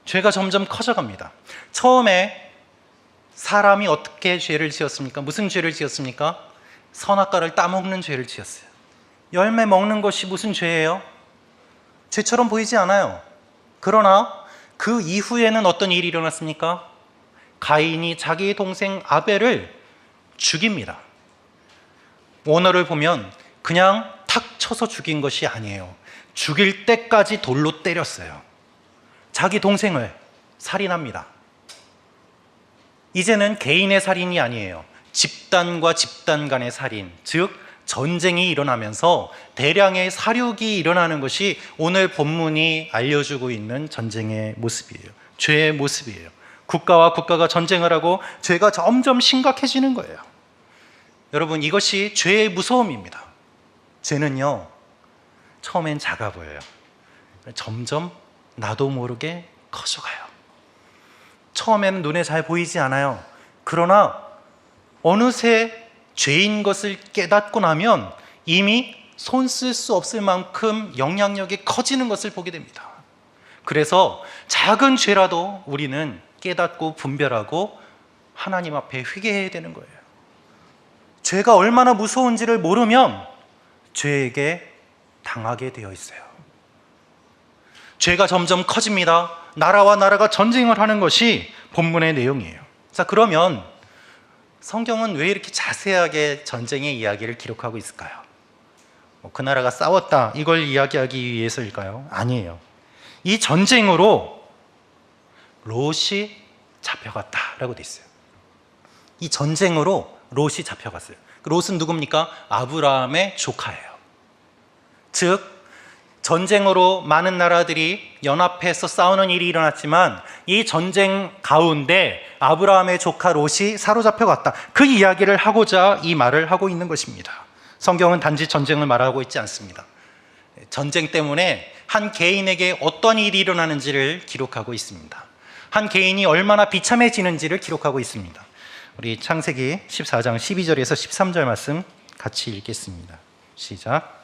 죄가 점점 커져갑니다. 처음에 사람이 어떻게 죄를 지었습니까? 무슨 죄를 지었습니까? 선악과를 따먹는 죄를 지었어요. 열매 먹는 것이 무슨 죄예요? 죄처럼 보이지 않아요. 그러나 그 이후에는 어떤 일이 일어났습니까? 가인이 자기 동생 아벨을 죽입니다. 원어를 보면 그냥 탁 쳐서 죽인 것이 아니에요. 죽일 때까지 돌로 때렸어요. 자기 동생을 살인합니다. 이제는 개인의 살인이 아니에요. 집단과 집단 간의 살인, 즉 전쟁이 일어나면서 대량의 사륙이 일어나는 것이 오늘 본문이 알려주고 있는 전쟁의 모습이에요. 죄의 모습이에요. 국가와 국가가 전쟁을 하고 죄가 점점 심각해지는 거예요. 여러분, 이것이 죄의 무서움입니다. 죄는요, 처음엔 작아 보여요. 점점 나도 모르게 커져가요. 처음에는 눈에 잘 보이지 않아요. 그러나 어느새 죄인 것을 깨닫고 나면 이미 손 쓸 수 없을 만큼 영향력이 커지는 것을 보게 됩니다. 그래서 작은 죄라도 우리는 깨닫고 분별하고 하나님 앞에 회개해야 되는 거예요. 죄가 얼마나 무서운지를 모르면 죄에게 당하게 되어 있어요. 죄가 점점 커집니다. 나라와 나라가 전쟁을 하는 것이 본문의 내용이에요. 자, 그러면 성경은 왜 이렇게 자세하게 전쟁의 이야기를 기록하고 있을까요? 그 나라가 싸웠다, 이걸 이야기하기 위해서일까요? 아니에요. 이 전쟁으로 롯이 잡혀갔다라고 돼 있어요. 이 전쟁으로 롯이 잡혀갔어요. 롯은 누굽니까? 아브라함의 조카예요. 즉 전쟁으로 많은 나라들이 연합해서 싸우는 일이 일어났지만 이 전쟁 가운데 아브라함의 조카 롯이 사로잡혀갔다. 그 이야기를 하고자 이 말을 하고 있는 것입니다. 성경은 단지 전쟁을 말하고 있지 않습니다. 전쟁 때문에 한 개인에게 어떤 일이 일어나는지를 기록하고 있습니다. 한 개인이 얼마나 비참해지는지를 기록하고 있습니다. 우리 창세기 14장 12절에서 13절 말씀 같이 읽겠습니다. 시작.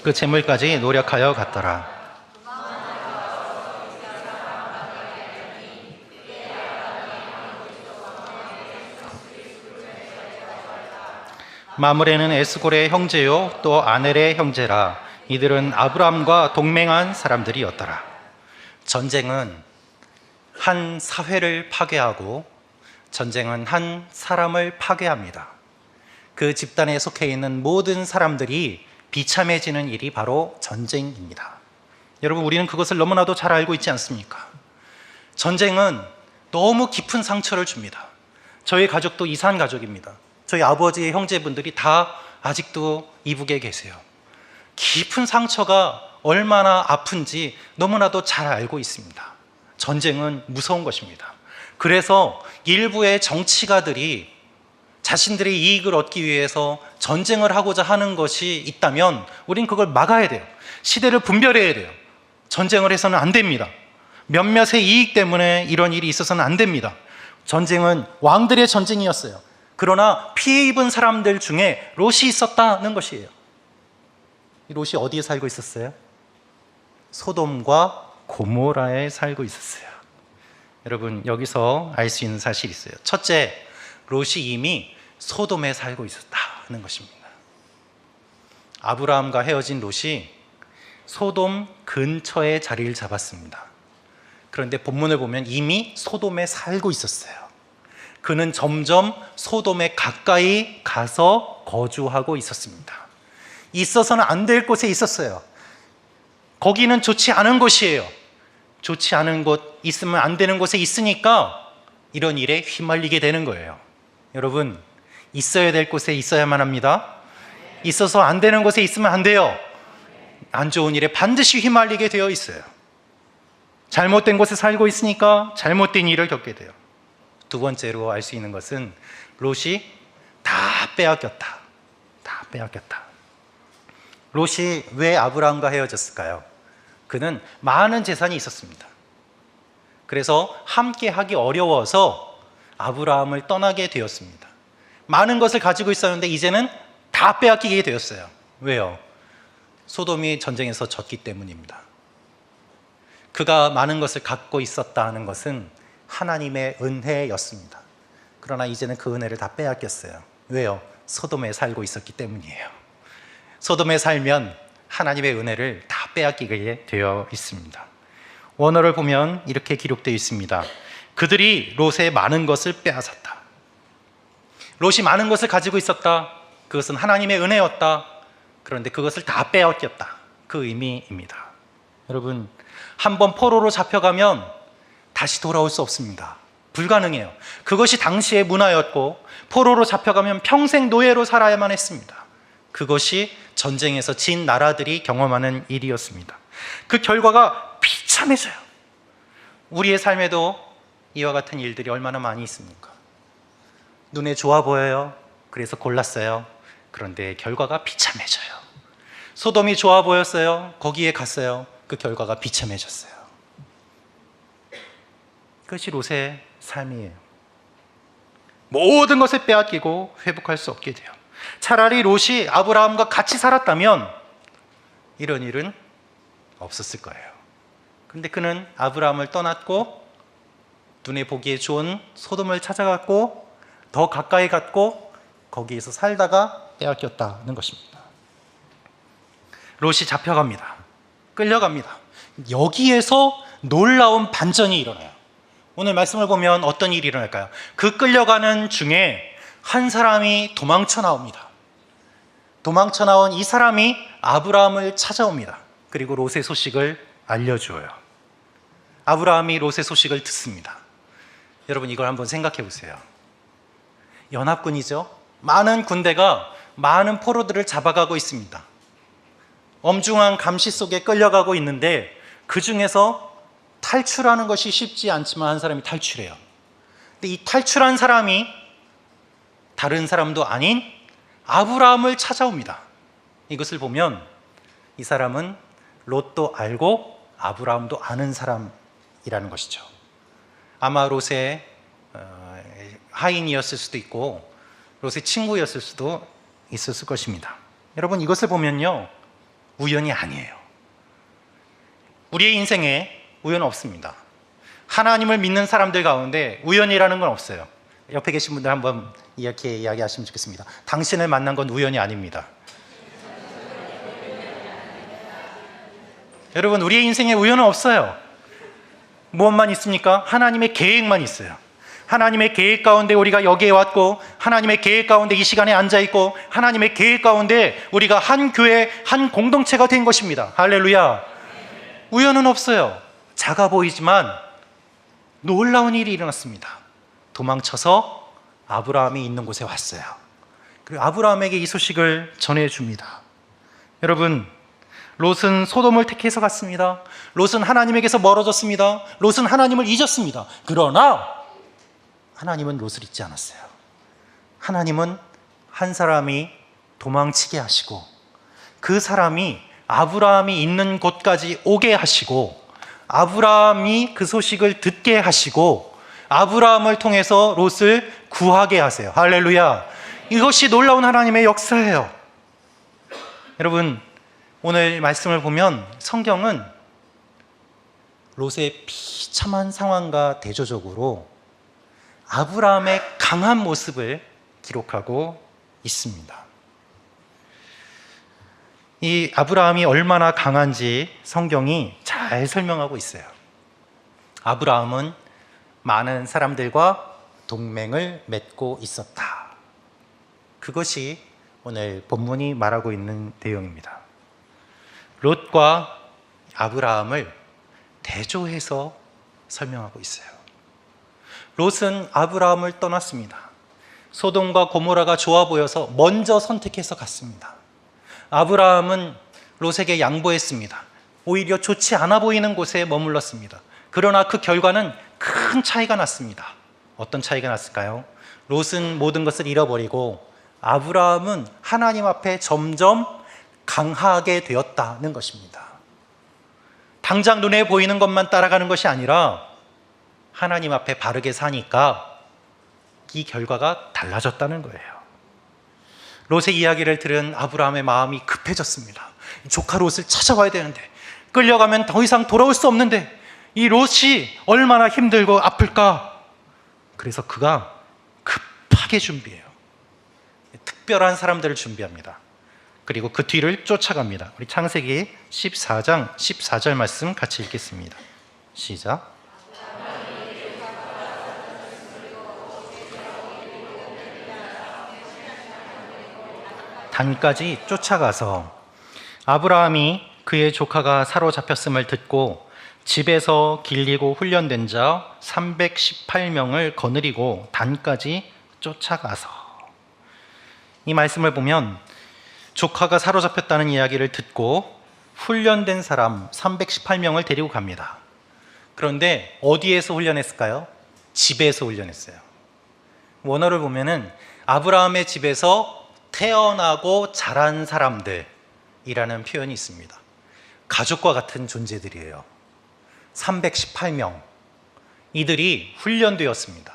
그 재물까지 노력하여 갔더라. 마므레는 에스골의 형제요 또 아넬의 형제라. 이들은 아브람과 동맹한 사람들이었더라. 전쟁은 한 사회를 파괴하고 전쟁은 한 사람을 파괴합니다. 그 집단에 속해 있는 모든 사람들이 비참해지는 일이 바로 전쟁입니다. 여러분, 우리는 그것을 너무나도 잘 알고 있지 않습니까? 전쟁은 너무 깊은 상처를 줍니다. 저희 가족도 이산 가족입니다. 저희 아버지의 형제분들이 다 아직도 이북에 계세요. 깊은 상처가 얼마나 아픈지 너무나도 잘 알고 있습니다. 전쟁은 무서운 것입니다. 그래서 일부의 정치가들이 자신들의 이익을 얻기 위해서 전쟁을 하고자 하는 것이 있다면 우린 그걸 막아야 돼요. 시대를 분별해야 돼요. 전쟁을 해서는 안 됩니다. 몇몇의 이익 때문에 이런 일이 있어서는 안 됩니다. 전쟁은 왕들의 전쟁이었어요. 그러나 피해 입은 사람들 중에 롯이 있었다는 것이에요. 이 롯이 어디에 살고 있었어요? 소돔과 고모라에 살고 있었어요. 여러분, 여기서 알 수 있는 사실이 있어요. 첫째, 롯이 이미 소돔에 살고 있었다는 것입니다. 아브라함과 헤어진 롯이 소돔 근처에 자리를 잡았습니다. 그런데 본문을 보면 이미 소돔에 살고 있었어요. 그는 점점 소돔에 가까이 가서 거주하고 있었습니다. 있어서는 안 될 곳에 있었어요. 거기는 좋지 않은 곳이에요. 좋지 않은 곳, 있으면 안 되는 곳에 있으니까 이런 일에 휘말리게 되는 거예요. 여러분, 있어야 될 곳에 있어야만 합니다. 있어서 안 되는 곳에 있으면 안 돼요. 안 좋은 일에 반드시 휘말리게 되어 있어요. 잘못된 곳에 살고 있으니까 잘못된 일을 겪게 돼요. 두 번째로 알 수 있는 것은 롯이 다 빼앗겼다. 다 빼앗겼다. 롯이 왜 아브라함과 헤어졌을까요? 그는 많은 재산이 있었습니다. 그래서 함께 하기 어려워서 아브라함을 떠나게 되었습니다. 많은 것을 가지고 있었는데 이제는 다 빼앗기게 되었어요. 왜요? 소돔이 전쟁에서 졌기 때문입니다. 그가 많은 것을 갖고 있었다는 것은 하나님의 은혜였습니다. 그러나 이제는 그 은혜를 다 빼앗겼어요. 왜요? 소돔에 살고 있었기 때문이에요. 소돔에 살면 하나님의 은혜를 다 빼앗기게 되어 있습니다. 원어를 보면 이렇게 기록되어 있습니다. 그들이 롯의 많은 것을 빼앗았다. 롯이 많은 것을 가지고 있었다. 그것은 하나님의 은혜였다. 그런데 그것을 다 빼앗겼다. 그 의미입니다. 여러분, 한번 포로로 잡혀가면 다시 돌아올 수 없습니다. 불가능해요. 그것이 당시의 문화였고 포로로 잡혀가면 평생 노예로 살아야만 했습니다. 그것이 전쟁에서 진 나라들이 경험하는 일이었습니다. 그 결과가 비참해져요. 우리의 삶에도 이와 같은 일들이 얼마나 많이 있습니까? 눈에 좋아 보여요. 그래서 골랐어요. 그런데 결과가 비참해져요. 소돔이 좋아 보였어요. 거기에 갔어요. 그 결과가 비참해졌어요. 그것이 롯의 삶이에요. 모든 것을 빼앗기고 회복할 수 없게 돼요. 차라리 롯이 아브라함과 같이 살았다면 이런 일은 없었을 거예요. 그런데 그는 아브라함을 떠났고 눈에 보기에 좋은 소돔을 찾아갔고 더 가까이 갔고 거기에서 살다가 빼앗겼다는 것입니다. 롯이 잡혀갑니다. 끌려갑니다. 여기에서 놀라운 반전이 일어나요. 오늘 말씀을 보면 어떤 일이 일어날까요? 그 끌려가는 중에 한 사람이 도망쳐 나옵니다. 도망쳐 나온 이 사람이 아브라함을 찾아옵니다. 그리고 롯의 소식을 알려주어요. 아브라함이 롯의 소식을 듣습니다. 여러분, 이걸 한번 생각해 보세요. 연합군이죠. 많은 군대가 많은 포로들을 잡아가고 있습니다. 엄중한 감시 속에 끌려가고 있는데 그 중에서 탈출하는 것이 쉽지 않지만 한 사람이 탈출해요. 근데 이 탈출한 사람이 다른 사람도 아닌 아브라함을 찾아옵니다. 이것을 보면 이 사람은 롯도 알고 아브라함도 아는 사람이라는 것이죠. 아마 롯의 하인이었을 수도 있고 롯의 친구였을 수도 있었을 것입니다. 여러분, 이것을 보면요, 우연이 아니에요. 우리의 인생에 우연은 없습니다. 하나님을 믿는 사람들 가운데 우연이라는 건 없어요. 옆에 계신 분들 한번 이렇게 이야기하시면 좋겠습니다. 당신을 만난 건 우연이 아닙니다. 여러분, 우리의 인생에 우연은 없어요. 무엇만 있습니까? 하나님의 계획만 있어요. 하나님의 계획 가운데 우리가 여기에 왔고, 하나님의 계획 가운데 이 시간에 앉아있고, 하나님의 계획 가운데 우리가 한 교회, 한 공동체가 된 것입니다. 할렐루야. 우연은 없어요. 작아 보이지만 놀라운 일이 일어났습니다. 도망쳐서 아브라함이 있는 곳에 왔어요. 그리고 아브라함에게 이 소식을 전해줍니다. 여러분, 롯은 소돔을 택해서 갔습니다. 롯은 하나님에게서 멀어졌습니다. 롯은 하나님을 잊었습니다. 그러나 하나님은 롯을 잊지 않았어요. 하나님은 한 사람이 도망치게 하시고 그 사람이 아브라함이 있는 곳까지 오게 하시고 아브라함이 그 소식을 듣게 하시고 아브라함을 통해서 롯을 구하게 하세요. 할렐루야. 이것이 놀라운 하나님의 역사예요. 여러분, 오늘 말씀을 보면 성경은 롯의 비참한 상황과 대조적으로 아브라함의 강한 모습을 기록하고 있습니다. 이 아브라함이 얼마나 강한지 성경이 잘 설명하고 있어요. 아브라함은 많은 사람들과 동맹을 맺고 있었다. 그것이 오늘 본문이 말하고 있는 내용입니다. 롯과 아브라함을 대조해서 설명하고 있어요. 롯은 아브라함을 떠났습니다. 소돔과 고모라가 좋아 보여서 먼저 선택해서 갔습니다. 아브라함은 롯에게 양보했습니다. 오히려 좋지 않아 보이는 곳에 머물렀습니다. 그러나 그 결과는 큰 차이가 났습니다. 어떤 차이가 났을까요? 롯은 모든 것을 잃어버리고 아브라함은 하나님 앞에 점점 강하게 되었다는 것입니다. 당장 눈에 보이는 것만 따라가는 것이 아니라 하나님 앞에 바르게 사니까 이 결과가 달라졌다는 거예요. 롯의 이야기를 들은 아브라함의 마음이 급해졌습니다. 조카 롯을 찾아와야 되는데, 끌려가면 더 이상 돌아올 수 없는데 이 롯이 얼마나 힘들고 아플까. 그래서 그가 급하게 준비해요. 특별한 사람들을 준비합니다. 그리고 그 뒤를 쫓아갑니다. 우리 창세기 14장 14절 말씀 같이 읽겠습니다. 시작. 단까지 쫓아가서 아브라함이 그의 조카가 사로잡혔음을 듣고 집에서 길리고 훈련된 자 318명을 거느리고 단까지 쫓아가서, 이 말씀을 보면 조카가 사로잡혔다는 이야기를 듣고 훈련된 사람 318명을 데리고 갑니다. 그런데 어디에서 훈련했을까요? 집에서 훈련했어요. 원어를 보면은 아브라함의 집에서 태어나고 자란 사람들이라는 표현이 있습니다. 가족과 같은 존재들이에요. 318명. 이들이 훈련되었습니다.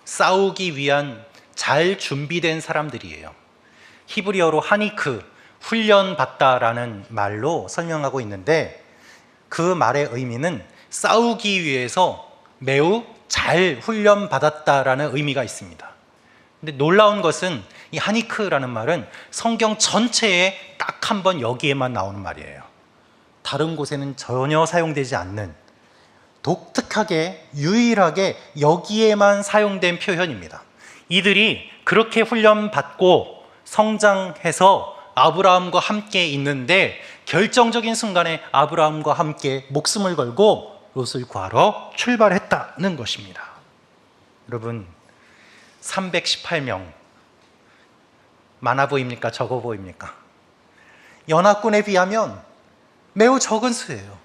싸우기 위한 잘 준비된 사람들이에요. 히브리어로 하니크, 훈련받다라는 말로 설명하고 있는데, 그 말의 의미는 싸우기 위해서 매우 잘 훈련받았다라는 의미가 있습니다. 근데 놀라운 것은 이 하니크라는 말은 성경 전체에 딱 한 번 여기에만 나오는 말이에요. 다른 곳에는 전혀 사용되지 않는, 독특하게 유일하게 여기에만 사용된 표현입니다. 이들이 그렇게 훈련받고 성장해서 아브라함과 함께 있는데, 결정적인 순간에 아브라함과 함께 목숨을 걸고 롯을 구하러 출발했다는 것입니다. 여러분, 318명 많아 보입니까? 적어 보입니까? 연합군에 비하면 매우 적은 수예요.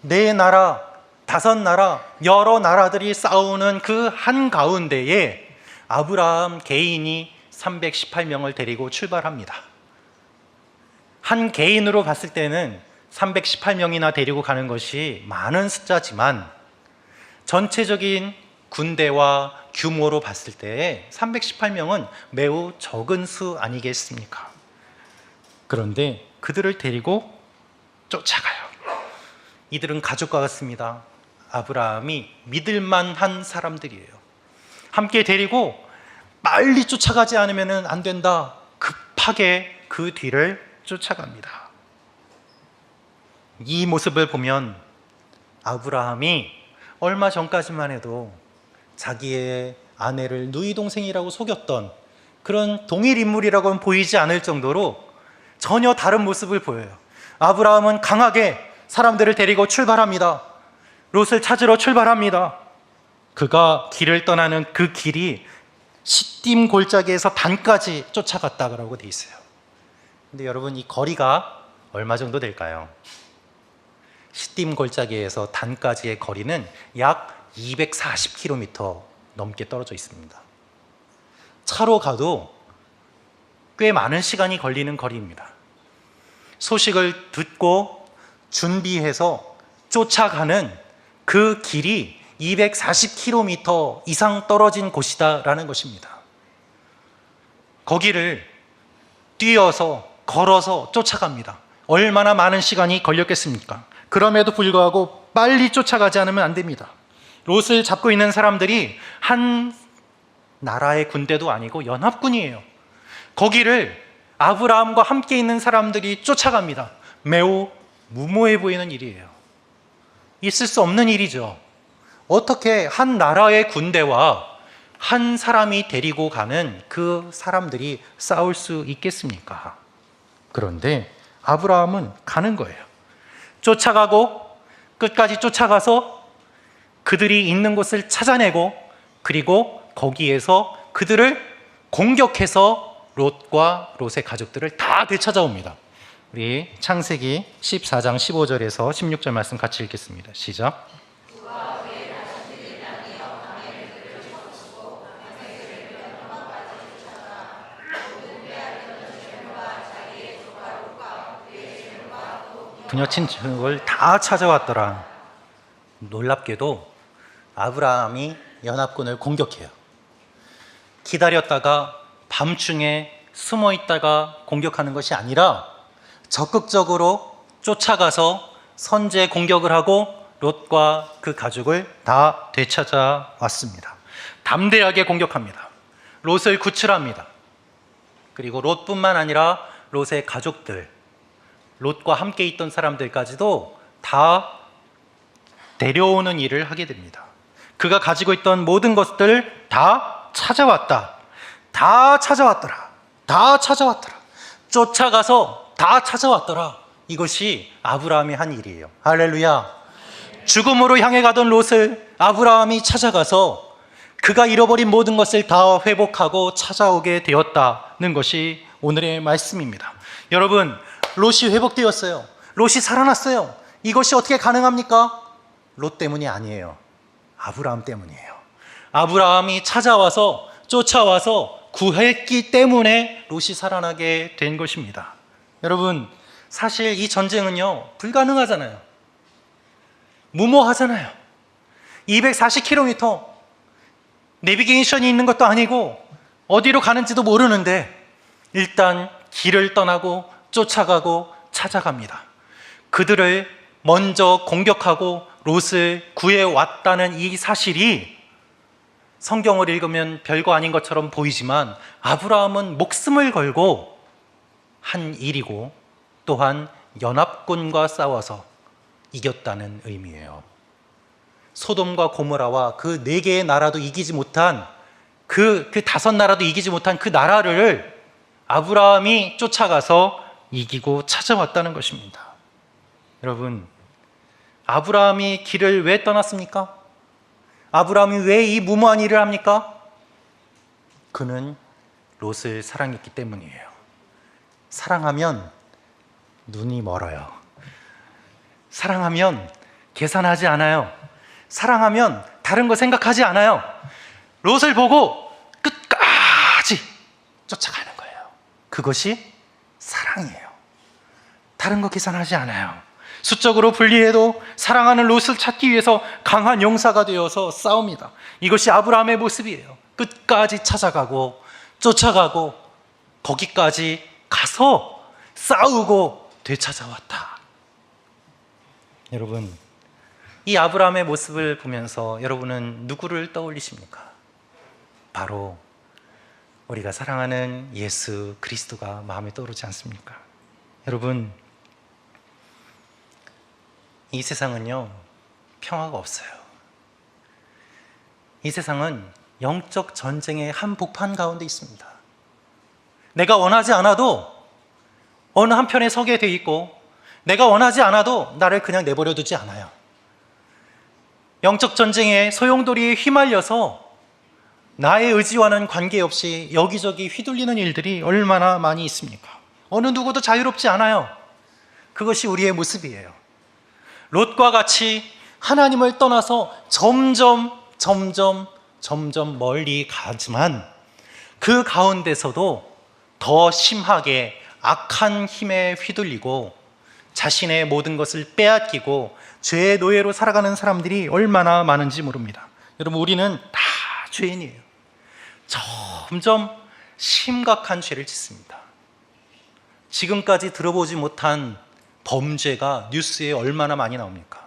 4나라, 5나라, 여러 나라들이 싸우는 그 한가운데에 아브라함 개인이 318명을 데리고 출발합니다. 한 개인으로 봤을 때는 318명이나 데리고 가는 것이 많은 숫자지만, 전체적인 군대와 규모로 봤을 때 318명은 매우 적은 수 아니겠습니까? 그런데 그들을 데리고 쫓아가요. 이들은 가족과 같습니다. 아브라함이 믿을만한 사람들이에요. 함께 데리고 빨리 쫓아가지 않으면 안 된다. 급하게 그 뒤를 쫓아갑니다. 이 모습을 보면 아브라함이 얼마 전까지만 해도 자기의 아내를 누이 동생이라고 속였던 그런 동일 인물이라고는 보이지 않을 정도로 전혀 다른 모습을 보여요. 아브라함은 강하게 사람들을 데리고 출발합니다. 롯을 찾으러 출발합니다. 그가 길을 떠나는 그 길이 시딤 골짜기에서 단까지 쫓아갔다고 돼 있어요. 근데 여러분, 이 거리가 얼마 정도 될까요? 시딤 골짜기에서 단까지의 거리는 약 240km 넘게 떨어져 있습니다. 차로 가도 꽤 많은 시간이 걸리는 거리입니다. 소식을 듣고 준비해서 쫓아가는 그 길이 240km 이상 떨어진 곳이다라는 것입니다. 거기를 뛰어서 걸어서 쫓아갑니다. 얼마나 많은 시간이 걸렸겠습니까? 그럼에도 불구하고 빨리 쫓아가지 않으면 안 됩니다. 롯을 잡고 있는 사람들이 한 나라의 군대도 아니고 연합군이에요. 거기를 아브라함과 함께 있는 사람들이 쫓아갑니다. 매우 무모해 보이는 일이에요. 있을 수 없는 일이죠. 어떻게 한 나라의 군대와 한 사람이 데리고 가는 그 사람들이 싸울 수 있겠습니까? 그런데 아브라함은 가는 거예요. 쫓아가고 끝까지 쫓아가서 그들이 있는 곳을 찾아내고 그리고 거기에서 그들을 공격해서 롯과 롯의 가족들을 다 되찾아옵니다. 우리 창세기 14장 15절에서 16절 말씀 같이 읽겠습니다. 시작. 부녀 친척을 다 찾아왔더라. 놀랍게도 아브라함이 연합군을 공격해요. 기다렸다가 밤중에 숨어 있다가 공격하는 것이 아니라 적극적으로 쫓아가서 선제 공격을 하고 롯과 그 가족을 다 되찾아 왔습니다. 담대하게 공격합니다. 롯을 구출합니다. 그리고 롯뿐만 아니라 롯의 가족들, 롯과 함께 있던 사람들까지도 다 데려오는 일을 하게 됩니다. 그가 가지고 있던 모든 것들 다 찾아왔다. 다 찾아왔더라. 다 찾아왔더라. 쫓아가서 다 찾아왔더라. 이것이 아브라함이 한 일이에요. 할렐루야. 죽음으로 향해 가던 롯을 아브라함이 찾아가서 그가 잃어버린 모든 것을 다 회복하고 찾아오게 되었다는 것이 오늘의 말씀입니다. 여러분, 롯이 회복되었어요. 롯이 살아났어요. 이것이 어떻게 가능합니까? 롯 때문이 아니에요. 아브라함 때문이에요. 아브라함이 찾아와서 쫓아와서 구했기 때문에 롯이 살아나게 된 것입니다. 여러분, 사실 이 전쟁은요, 불가능하잖아요. 무모하잖아요. 240km 내비게이션이 있는 것도 아니고 어디로 가는지도 모르는데 일단 길을 떠나고 쫓아가고 찾아갑니다. 그들을 먼저 공격하고 롯을 구해왔다는 이 사실이 성경을 읽으면 별거 아닌 것처럼 보이지만 아브라함은 목숨을 걸고 한 일이고 또한 연합군과 싸워서 이겼다는 의미예요. 소돔과 고모라와 그 4개의 나라도 이기지 못한 그 5나라도 이기지 못한 그 나라를 아브라함이 쫓아가서 이기고 찾아왔다는 것입니다. 여러분, 아브라함이 길을 왜 떠났습니까? 아브라함이 왜 이 무모한 일을 합니까? 그는 롯을 사랑했기 때문이에요. 사랑하면 눈이 멀어요. 사랑하면 계산하지 않아요. 사랑하면 다른 거 생각하지 않아요. 롯을 보고 끝까지 쫓아가는 거예요. 그것이 사랑이에요. 다른 거 계산하지 않아요. 수적으로 불리해도 사랑하는 롯을 찾기 위해서 강한 용사가 되어서 싸웁니다. 이것이 아브라함의 모습이에요. 끝까지 찾아가고 쫓아가고 거기까지 가서 싸우고 되찾아왔다. 여러분, 이 아브라함의 모습을 보면서 여러분은 누구를 떠올리십니까? 바로 우리가 사랑하는 예수 그리스도가 마음에 떠오르지 않습니까? 여러분, 이 세상은요, 평화가 없어요. 이 세상은 영적 전쟁의 한복판 가운데 있습니다. 내가 원하지 않아도 어느 한편에 서게 돼 있고 내가 원하지 않아도 나를 그냥 내버려 두지 않아요. 영적 전쟁의 소용돌이에 휘말려서 나의 의지와는 관계없이 여기저기 휘둘리는 일들이 얼마나 많이 있습니까? 어느 누구도 자유롭지 않아요. 그것이 우리의 모습이에요. 롯과 같이 하나님을 떠나서 점점 멀리 가지만 그 가운데서도 더 심하게 악한 힘에 휘둘리고 자신의 모든 것을 빼앗기고 죄의 노예로 살아가는 사람들이 얼마나 많은지 모릅니다. 여러분, 우리는 다 죄인이에요. 점점 심각한 죄를 짓습니다. 지금까지 들어보지 못한 범죄가 뉴스에 얼마나 많이 나옵니까?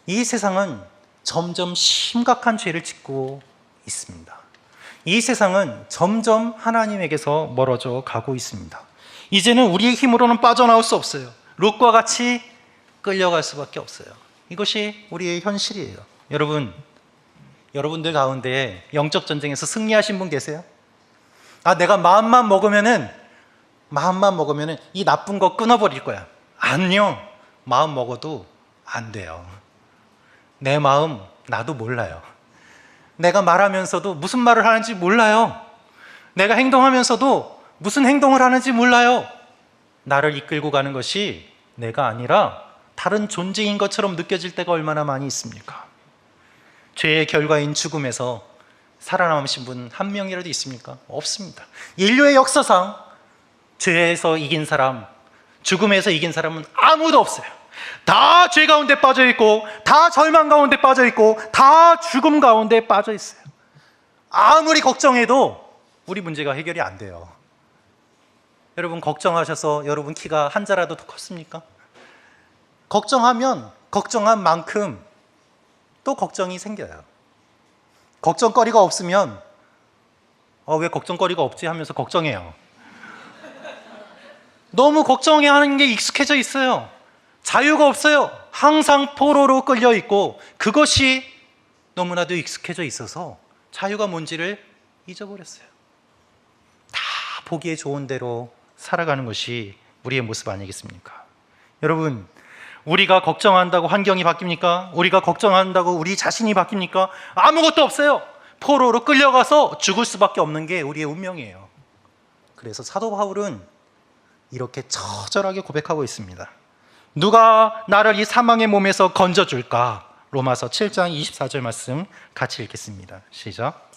이 세상은 점점 심각한 죄를 짓고 있습니다. 이 세상은 점점 하나님에게서 멀어져 가고 있습니다. 이제는 우리의 힘으로는 빠져나올 수 없어요. 롯과 같이 끌려갈 수밖에 없어요. 이것이 우리의 현실이에요. 여러분들 가운데 영적 전쟁에서 승리하신 분 계세요? 내가 마음만 먹으면은 이 나쁜 거 끊어버릴 거야. 아니요. 마음 먹어도 안 돼요. 내 마음 나도 몰라요. 내가 말하면서도 무슨 말을 하는지 몰라요. 내가 행동하면서도 무슨 행동을 하는지 몰라요. 나를 이끌고 가는 것이 내가 아니라 다른 존재인 것처럼 느껴질 때가 얼마나 많이 있습니까? 죄의 결과인 죽음에서 살아남으신 분 한 명이라도 있습니까? 없습니다. 인류의 역사상 죄에서 이긴 사람, 죽음에서 이긴 사람은 아무도 없어요. 다 죄 가운데 빠져 있고, 다 절망 가운데 빠져 있고, 다 죽음 가운데 빠져 있어요. 아무리 걱정해도 우리 문제가 해결이 안 돼요. 여러분, 걱정하셔서 여러분 키가 한 자라도 더 컸습니까? 걱정하면 걱정한 만큼 또 걱정이 생겨요. 걱정거리가 없으면 왜 걱정거리가 없지 하면서 걱정해요. 너무 걱정하는 게 익숙해져 있어요. 자유가 없어요. 항상 포로로 끌려 있고, 그것이 너무나도 익숙해져 있어서 자유가 뭔지를 잊어버렸어요. 다 보기에 좋은 대로 살아가는 것이 우리의 모습 아니겠습니까? 여러분, 우리가 걱정한다고 환경이 바뀝니까? 우리가 걱정한다고 우리 자신이 바뀝니까? 아무것도 없어요. 포로로 끌려가서 죽을 수밖에 없는 게 우리의 운명이에요. 그래서 사도 바울은 이렇게 처절하게 고백하고 있습니다. 누가 나를 이 사망의 몸에서 건져줄까? 로마서 7장 24절 말씀 같이 읽겠습니다. 시작.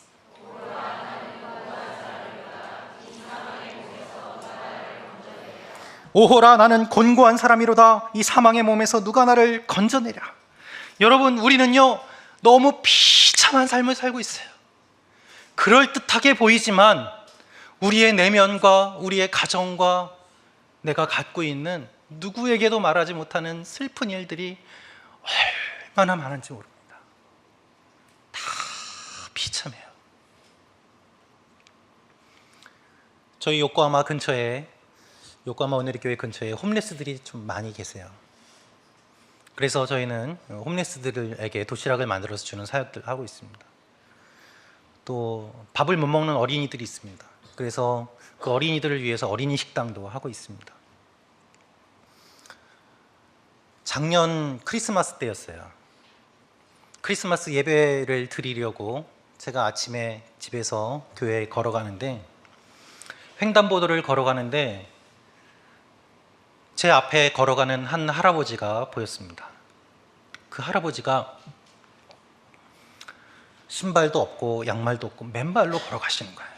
오호라, 나는 곤고한 사람이로다. 이 사망의 몸에서 누가 나를 건져내랴. 여러분, 우리는요 너무 비참한 삶을 살고 있어요. 그럴듯하게 보이지만 우리의 내면과 우리의 가정과 내가 갖고 있는 누구에게도 말하지 못하는 슬픈 일들이 얼마나 많은지 모릅니다. 다 비참해요. 저희 요코하마 오늘의 교회 근처에 홈레스들이 좀 많이 계세요. 그래서 저희는 홈레스들에게 도시락을 만들어서 주는 사역들을 하고 있습니다. 또 밥을 못 먹는 어린이들이 있습니다. 그래서 그 어린이들을 위해서 어린이 식당도 하고 있습니다. 작년 크리스마스 때였어요. 크리스마스 예배를 드리려고 제가 아침에 집에서 교회에 걸어가는데, 횡단보도를 걸어가는데 제 앞에 걸어가는 한 할아버지가 보였습니다. 그 할아버지가 신발도 없고 양말도 없고 맨발로 걸어가시는 거예요.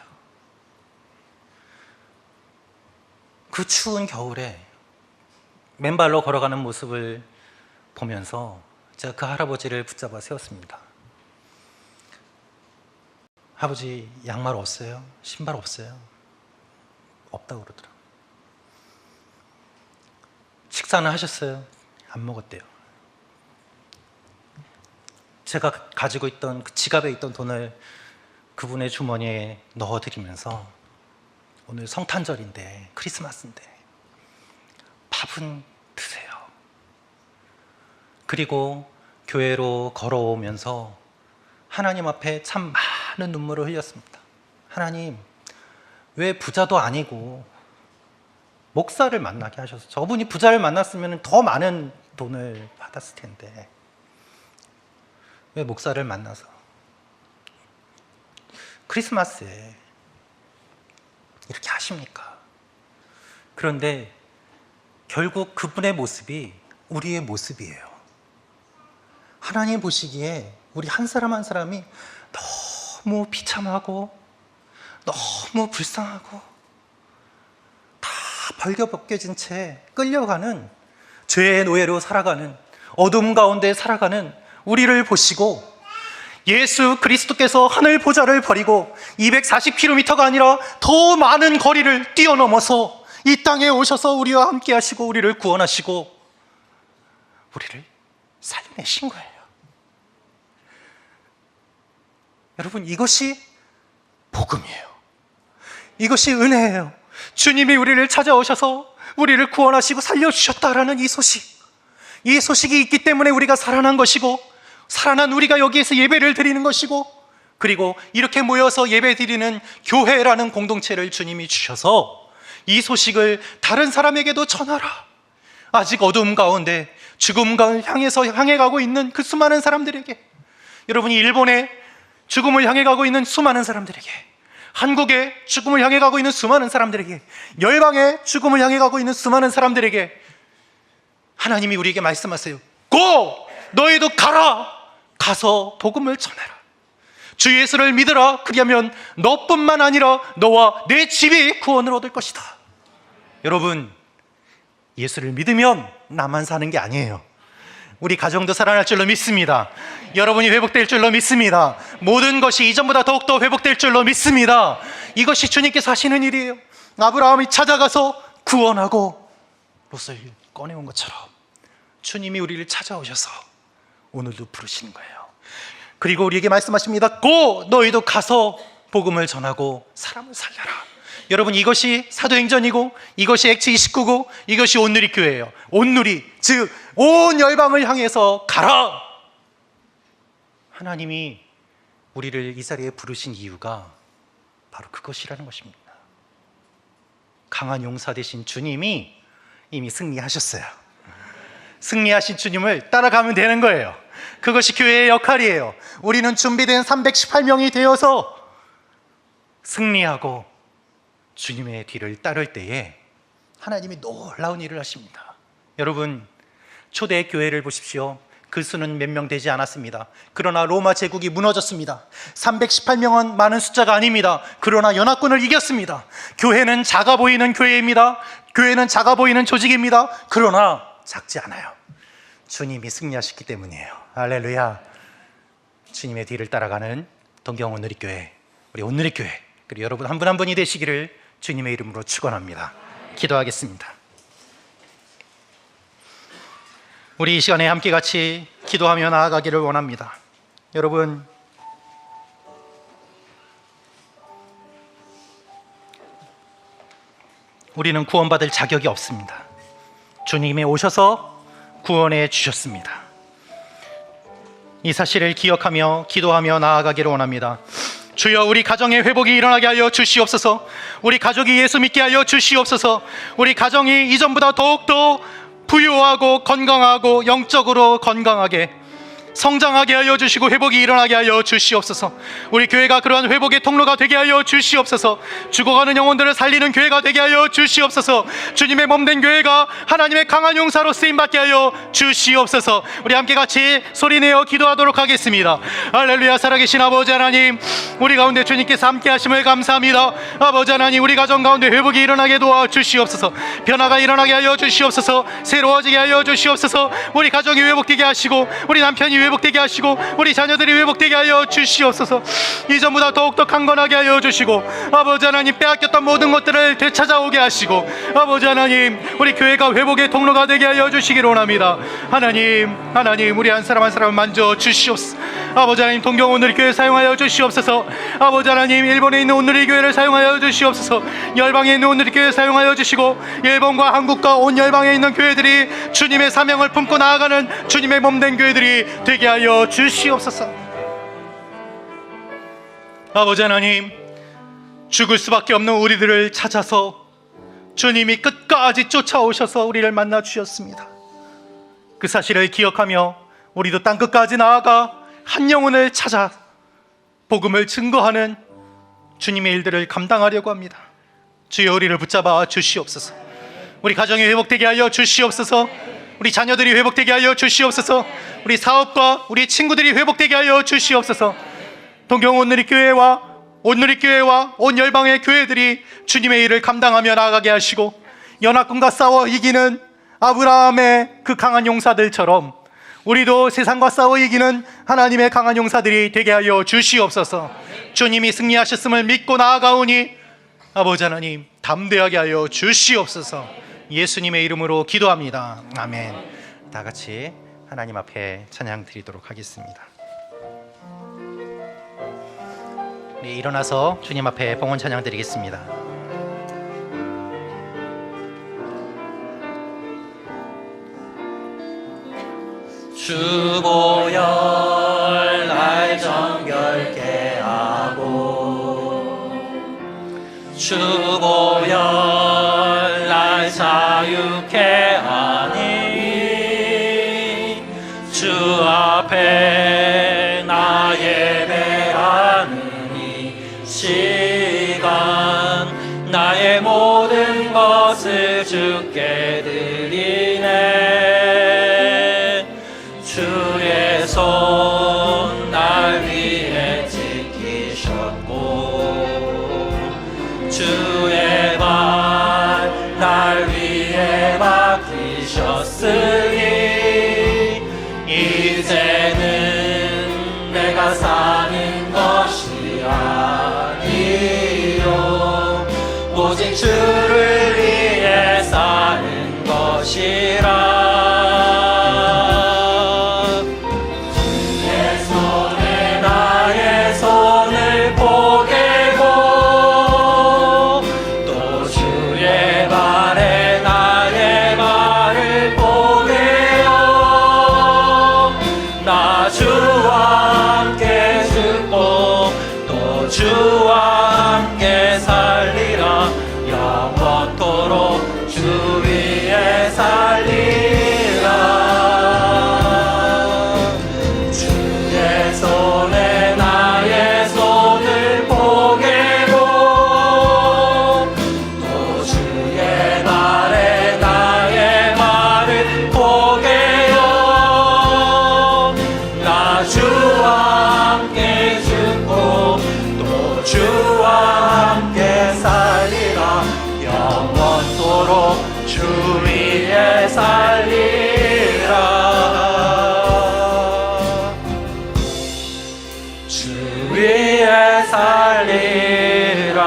그 추운 겨울에 맨발로 걸어가는 모습을 보면서 제가 그 할아버지를 붙잡아 세웠습니다. 아버지, 양말 없어요? 신발 없어요? 없다고 그러더라고요. 식사는 하셨어요? 안 먹었대요. 제가 가지고 있던 그 지갑에 있던 돈을 그분의 주머니에 넣어드리면서, 오늘 성탄절인데, 크리스마스인데 밥은 드세요. 그리고 교회로 걸어오면서 하나님 앞에 참 많은 눈물을 흘렸습니다. 하나님, 왜 부자도 아니고 목사를 만나게 하셔서, 저분이 부자를 만났으면 더 많은 돈을 받았을 텐데 왜 목사를 만나서 크리스마스에 이렇게 하십니까? 그런데 결국 그분의 모습이 우리의 모습이에요. 하나님 보시기에 우리 한 사람 한 사람이 너무 비참하고 너무 불쌍하고 다 벌겨벗겨진 채 끌려가는 죄의 노예로 살아가는, 어둠 가운데 살아가는 우리를 보시고 예수 그리스도께서 하늘 보좌를 버리고 240km가 아니라 더 많은 거리를 뛰어넘어서 이 땅에 오셔서 우리와 함께 하시고 우리를 구원하시고 우리를 살려내신 거예요. 여러분, 이것이 복음이에요. 이것이 은혜예요. 주님이 우리를 찾아오셔서 우리를 구원하시고 살려주셨다라는 이 소식이 있기 때문에 우리가 살아난 것이고, 살아난 우리가 여기에서 예배를 드리는 것이고, 그리고 이렇게 모여서 예배 드리는 교회라는 공동체를 주님이 주셔서 이 소식을 다른 사람에게도 전하라. 아직 어두움 가운데 죽음을 향해 가고 있는 그 수많은 사람들에게, 여러분이 일본에 죽음을 향해 가고 있는 수많은 사람들에게, 한국에 죽음을 향해 가고 있는 수많은 사람들에게, 열방에 죽음을 향해 가고 있는 수많은 사람들에게 하나님이 우리에게 말씀하세요. 고! 너희도 가라! 가서 복음을 전해라. 주 예수를 믿으라. 그리하면 너뿐만 아니라 너와 내 집이 구원을 얻을 것이다. 여러분, 예수를 믿으면 나만 사는 게 아니에요. 우리 가정도 살아날 줄로 믿습니다. 여러분이 회복될 줄로 믿습니다. 모든 것이 이전보다 더욱더 회복될 줄로 믿습니다. 이것이 주님께서 하시는 일이에요. 아브라함이 찾아가서 구원하고 롯을 꺼내온 것처럼 주님이 우리를 찾아오셔서 오늘도 부르시는 거예요. 그리고 우리에게 말씀하십니다. 고! 너희도 가서 복음을 전하고 사람을 살려라. 여러분, 이것이 사도행전이고, 이것이 액트 29고, 이것이 온누리 교회예요. 온누리, 즉 온 열방을 향해서 가라. 하나님이 우리를 이 자리에 부르신 이유가 바로 그것이라는 것입니다. 강한 용사 되신 주님이 이미 승리하셨어요. 승리하신 주님을 따라가면 되는 거예요. 그것이 교회의 역할이에요. 우리는 준비된 318명이 되어서 승리하고 주님의 뒤를 따를 때에 하나님이 놀라운 일을 하십니다. 여러분, 초대 교회를 보십시오. 그 수는 몇 명 되지 않았습니다. 그러나 로마 제국이 무너졌습니다. 318명은 많은 숫자가 아닙니다. 그러나 연합군을 이겼습니다. 교회는 작아 보이는 교회입니다. 교회는 작아 보이는 조직입니다. 그러나 작지 않아요. 주님이 승리하셨기 때문이에요. 할렐루야. 주님의 뒤를 따라가는 동경 온누리교회, 우리 온누리교회, 그리고 여러분 한 분 한 분이 되시기를 주님의 이름으로 축원합니다. 기도하겠습니다. 우리 이 시간에 함께 같이 기도하며 나아가기를 원합니다. 여러분, 우리는 구원받을 자격이 없습니다. 주님이 오셔서 구원해 주셨습니다. 이 사실을 기억하며 기도하며 나아가기를 원합니다. 주여, 우리 가정의 회복이 일어나게 하여 주시옵소서. 우리 가족이 예수 믿게 하여 주시옵소서. 우리 가정이 이전보다 더욱더 부유하고 건강하고 영적으로 건강하게 성장하게 하여 주시고 회복이 일어나게 하여 주시옵소서. 우리 교회가 그러한 회복의 통로가 되게 하여 주시옵소서. 죽어가는 영혼들을 살리는 교회가 되게 하여 주시옵소서. 주님의 몸된 교회가 하나님의 강한 용사로 쓰임받게 하여 주시옵소서. 우리 함께 같이 소리내어 기도하도록 하겠습니다. 할렐루야. 살아계신 아버지 하나님, 우리 가운데 주님께서 함께 하심을 감사합니다. 아버지 하나님, 우리 가정 가운데 회복이 일어나게 도와주시옵소서. 변화가 일어나게 하여 주시옵소서. 새로워지게 하여 주시옵소서. 우리 가정이 회복되게 하시고, 우리 남편이 회복되게 하시고, 우리 자녀들이 회복되게 하여 주시옵소서. 이전보다 더욱더 강건하게 하여 주시고, 아버지 하나님, 빼앗겼던 모든 것들을 되찾아오게 하시고, 아버지 하나님, 우리 교회가 회복의 통로가 되게 하여 주시기를 원합니다. 하나님, 우리 한 사람 한 사람을 만져 주시옵소서. 아버지 하나님, 동경 온누리교회 사용하여 주시옵소서. 아버지 하나님, 일본에 있는 온누리교회를 사용하여 주시옵소서. 열방에 있는 온누리교회 사용하여 주시고, 일본과 한국과 온 열방에 있는 교회들이 주님의 사명을 품고 나아가는 주님의 몸된 교회들이 되게 하여 주시옵소서. 아버지 하나님, 죽을 수밖에 없는 우리들을 찾아서 주님이 끝까지 쫓아오셔서 우리를 만나 주셨습니다. 그 사실을 기억하며 우리도 땅 끝까지 나아가 한 영혼을 찾아 복음을 증거하는 주님의 일들을 감당하려고 합니다. 주여, 우리를 붙잡아 주시옵소서. 우리 가정이 회복되게 하여 주시옵소서. 우리 자녀들이 회복되게 하여 주시옵소서. 우리 사업과 우리 친구들이 회복되게 하여 주시옵소서. 동경 온누리교회와 온 열방의 교회들이 주님의 일을 감당하며 나아가게 하시고, 연합군과 싸워 이기는 아브라함의 그 강한 용사들처럼 우리도 세상과 싸워 이기는 하나님의 강한 용사들이 되게 하여 주시옵소서. 주님이 승리하셨음을 믿고 나아가오니 아버지 하나님 담대하게 하여 주시옵소서. 예수님의 이름으로 기도합니다. 아멘. 다 같이 하나님 앞에 찬양 드리도록 하겠습니다. 우리 일어나서 주님 앞에 봉헌 찬양 드리겠습니다. 주보혈 날 정결케 하고 주보혈 날 자유케 하니 주 앞에 나 예배하는 이 시간 나의 모든 것을 주께 드리네. 주의 손 날 위해 지키셨고 주의 발 날 위해 맡기셨으니 이제는 내가 사는 것이 아니요 오직 주를 위해 사는 것이라. 주와 함께 살리라. 영원토록 주 위에 살리라. 주의 손에 나의 손을 포개고 또 주의 발에 나의 발을 포개요. 나 주와 함께 죽고 주와 함께 살리라. 영원토록 주 위에 살리라. 주 위에 살리라.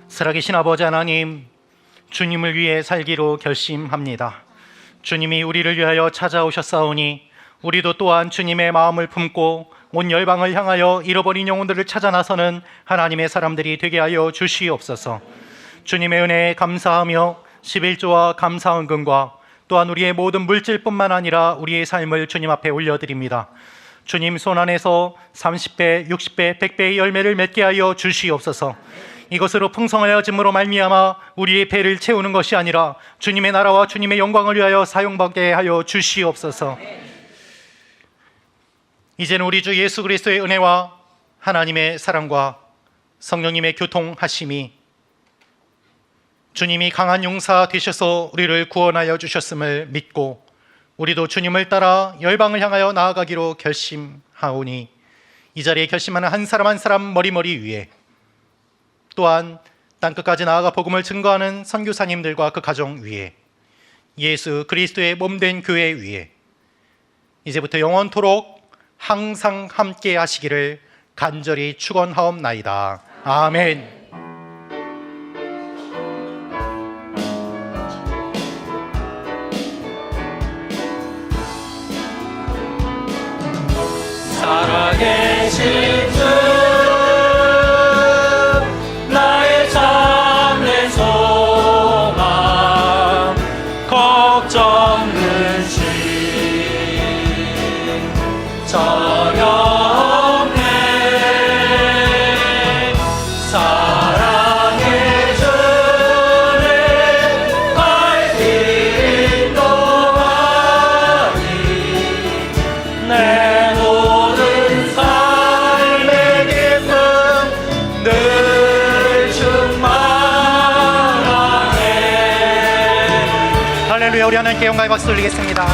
살아계신 아버지 하나님, 주님을 위해 살기로 결심합니다. 주님이 우리를 위하여 찾아오셨사오니 우리도 또한 주님의 마음을 품고 온 열방을 향하여 잃어버린 영혼들을 찾아 나서는 하나님의 사람들이 되게 하여 주시옵소서. 주님의 은혜에 감사하며 11조와 감사헌금과 또한 우리의 모든 물질뿐만 아니라 우리의 삶을 주님 앞에 올려드립니다. 주님 손 안에서 30배, 60배, 100배의 열매를 맺게 하여 주시옵소서. 이것으로 풍성하여짐으로 말미암아 우리의 배를 채우는 것이 아니라 주님의 나라와 주님의 영광을 위하여 사용받게 하여 주시옵소서. 이제는 우리 주 예수 그리스도의 은혜와 하나님의 사랑과 성령님의 교통하심이 주님이 강한 용사 되셔서 우리를 구원하여 주셨음을 믿고 우리도 주님을 따라 열방을 향하여 나아가기로 결심하오니 이 자리에 결심하는 한 사람 한 사람 머리머리 위에 또한 땅끝까지 나아가 복음을 증거하는 선교사님들과 그 가정 위에 예수 그리스도의 몸된 교회 위에 이제부터 영원토록 항상 함께 하시기를 간절히 축원하옵나이다. 아멘. 살아계신 주 나의 참된 소망 걱정 근심 전혀 없네. 사랑의 주를 밝히 인도하니 내 모든 삶의 기쁨 늘 충만하네. 할렐루야. 우리 하나님께 영광의 박수 올리겠습니다.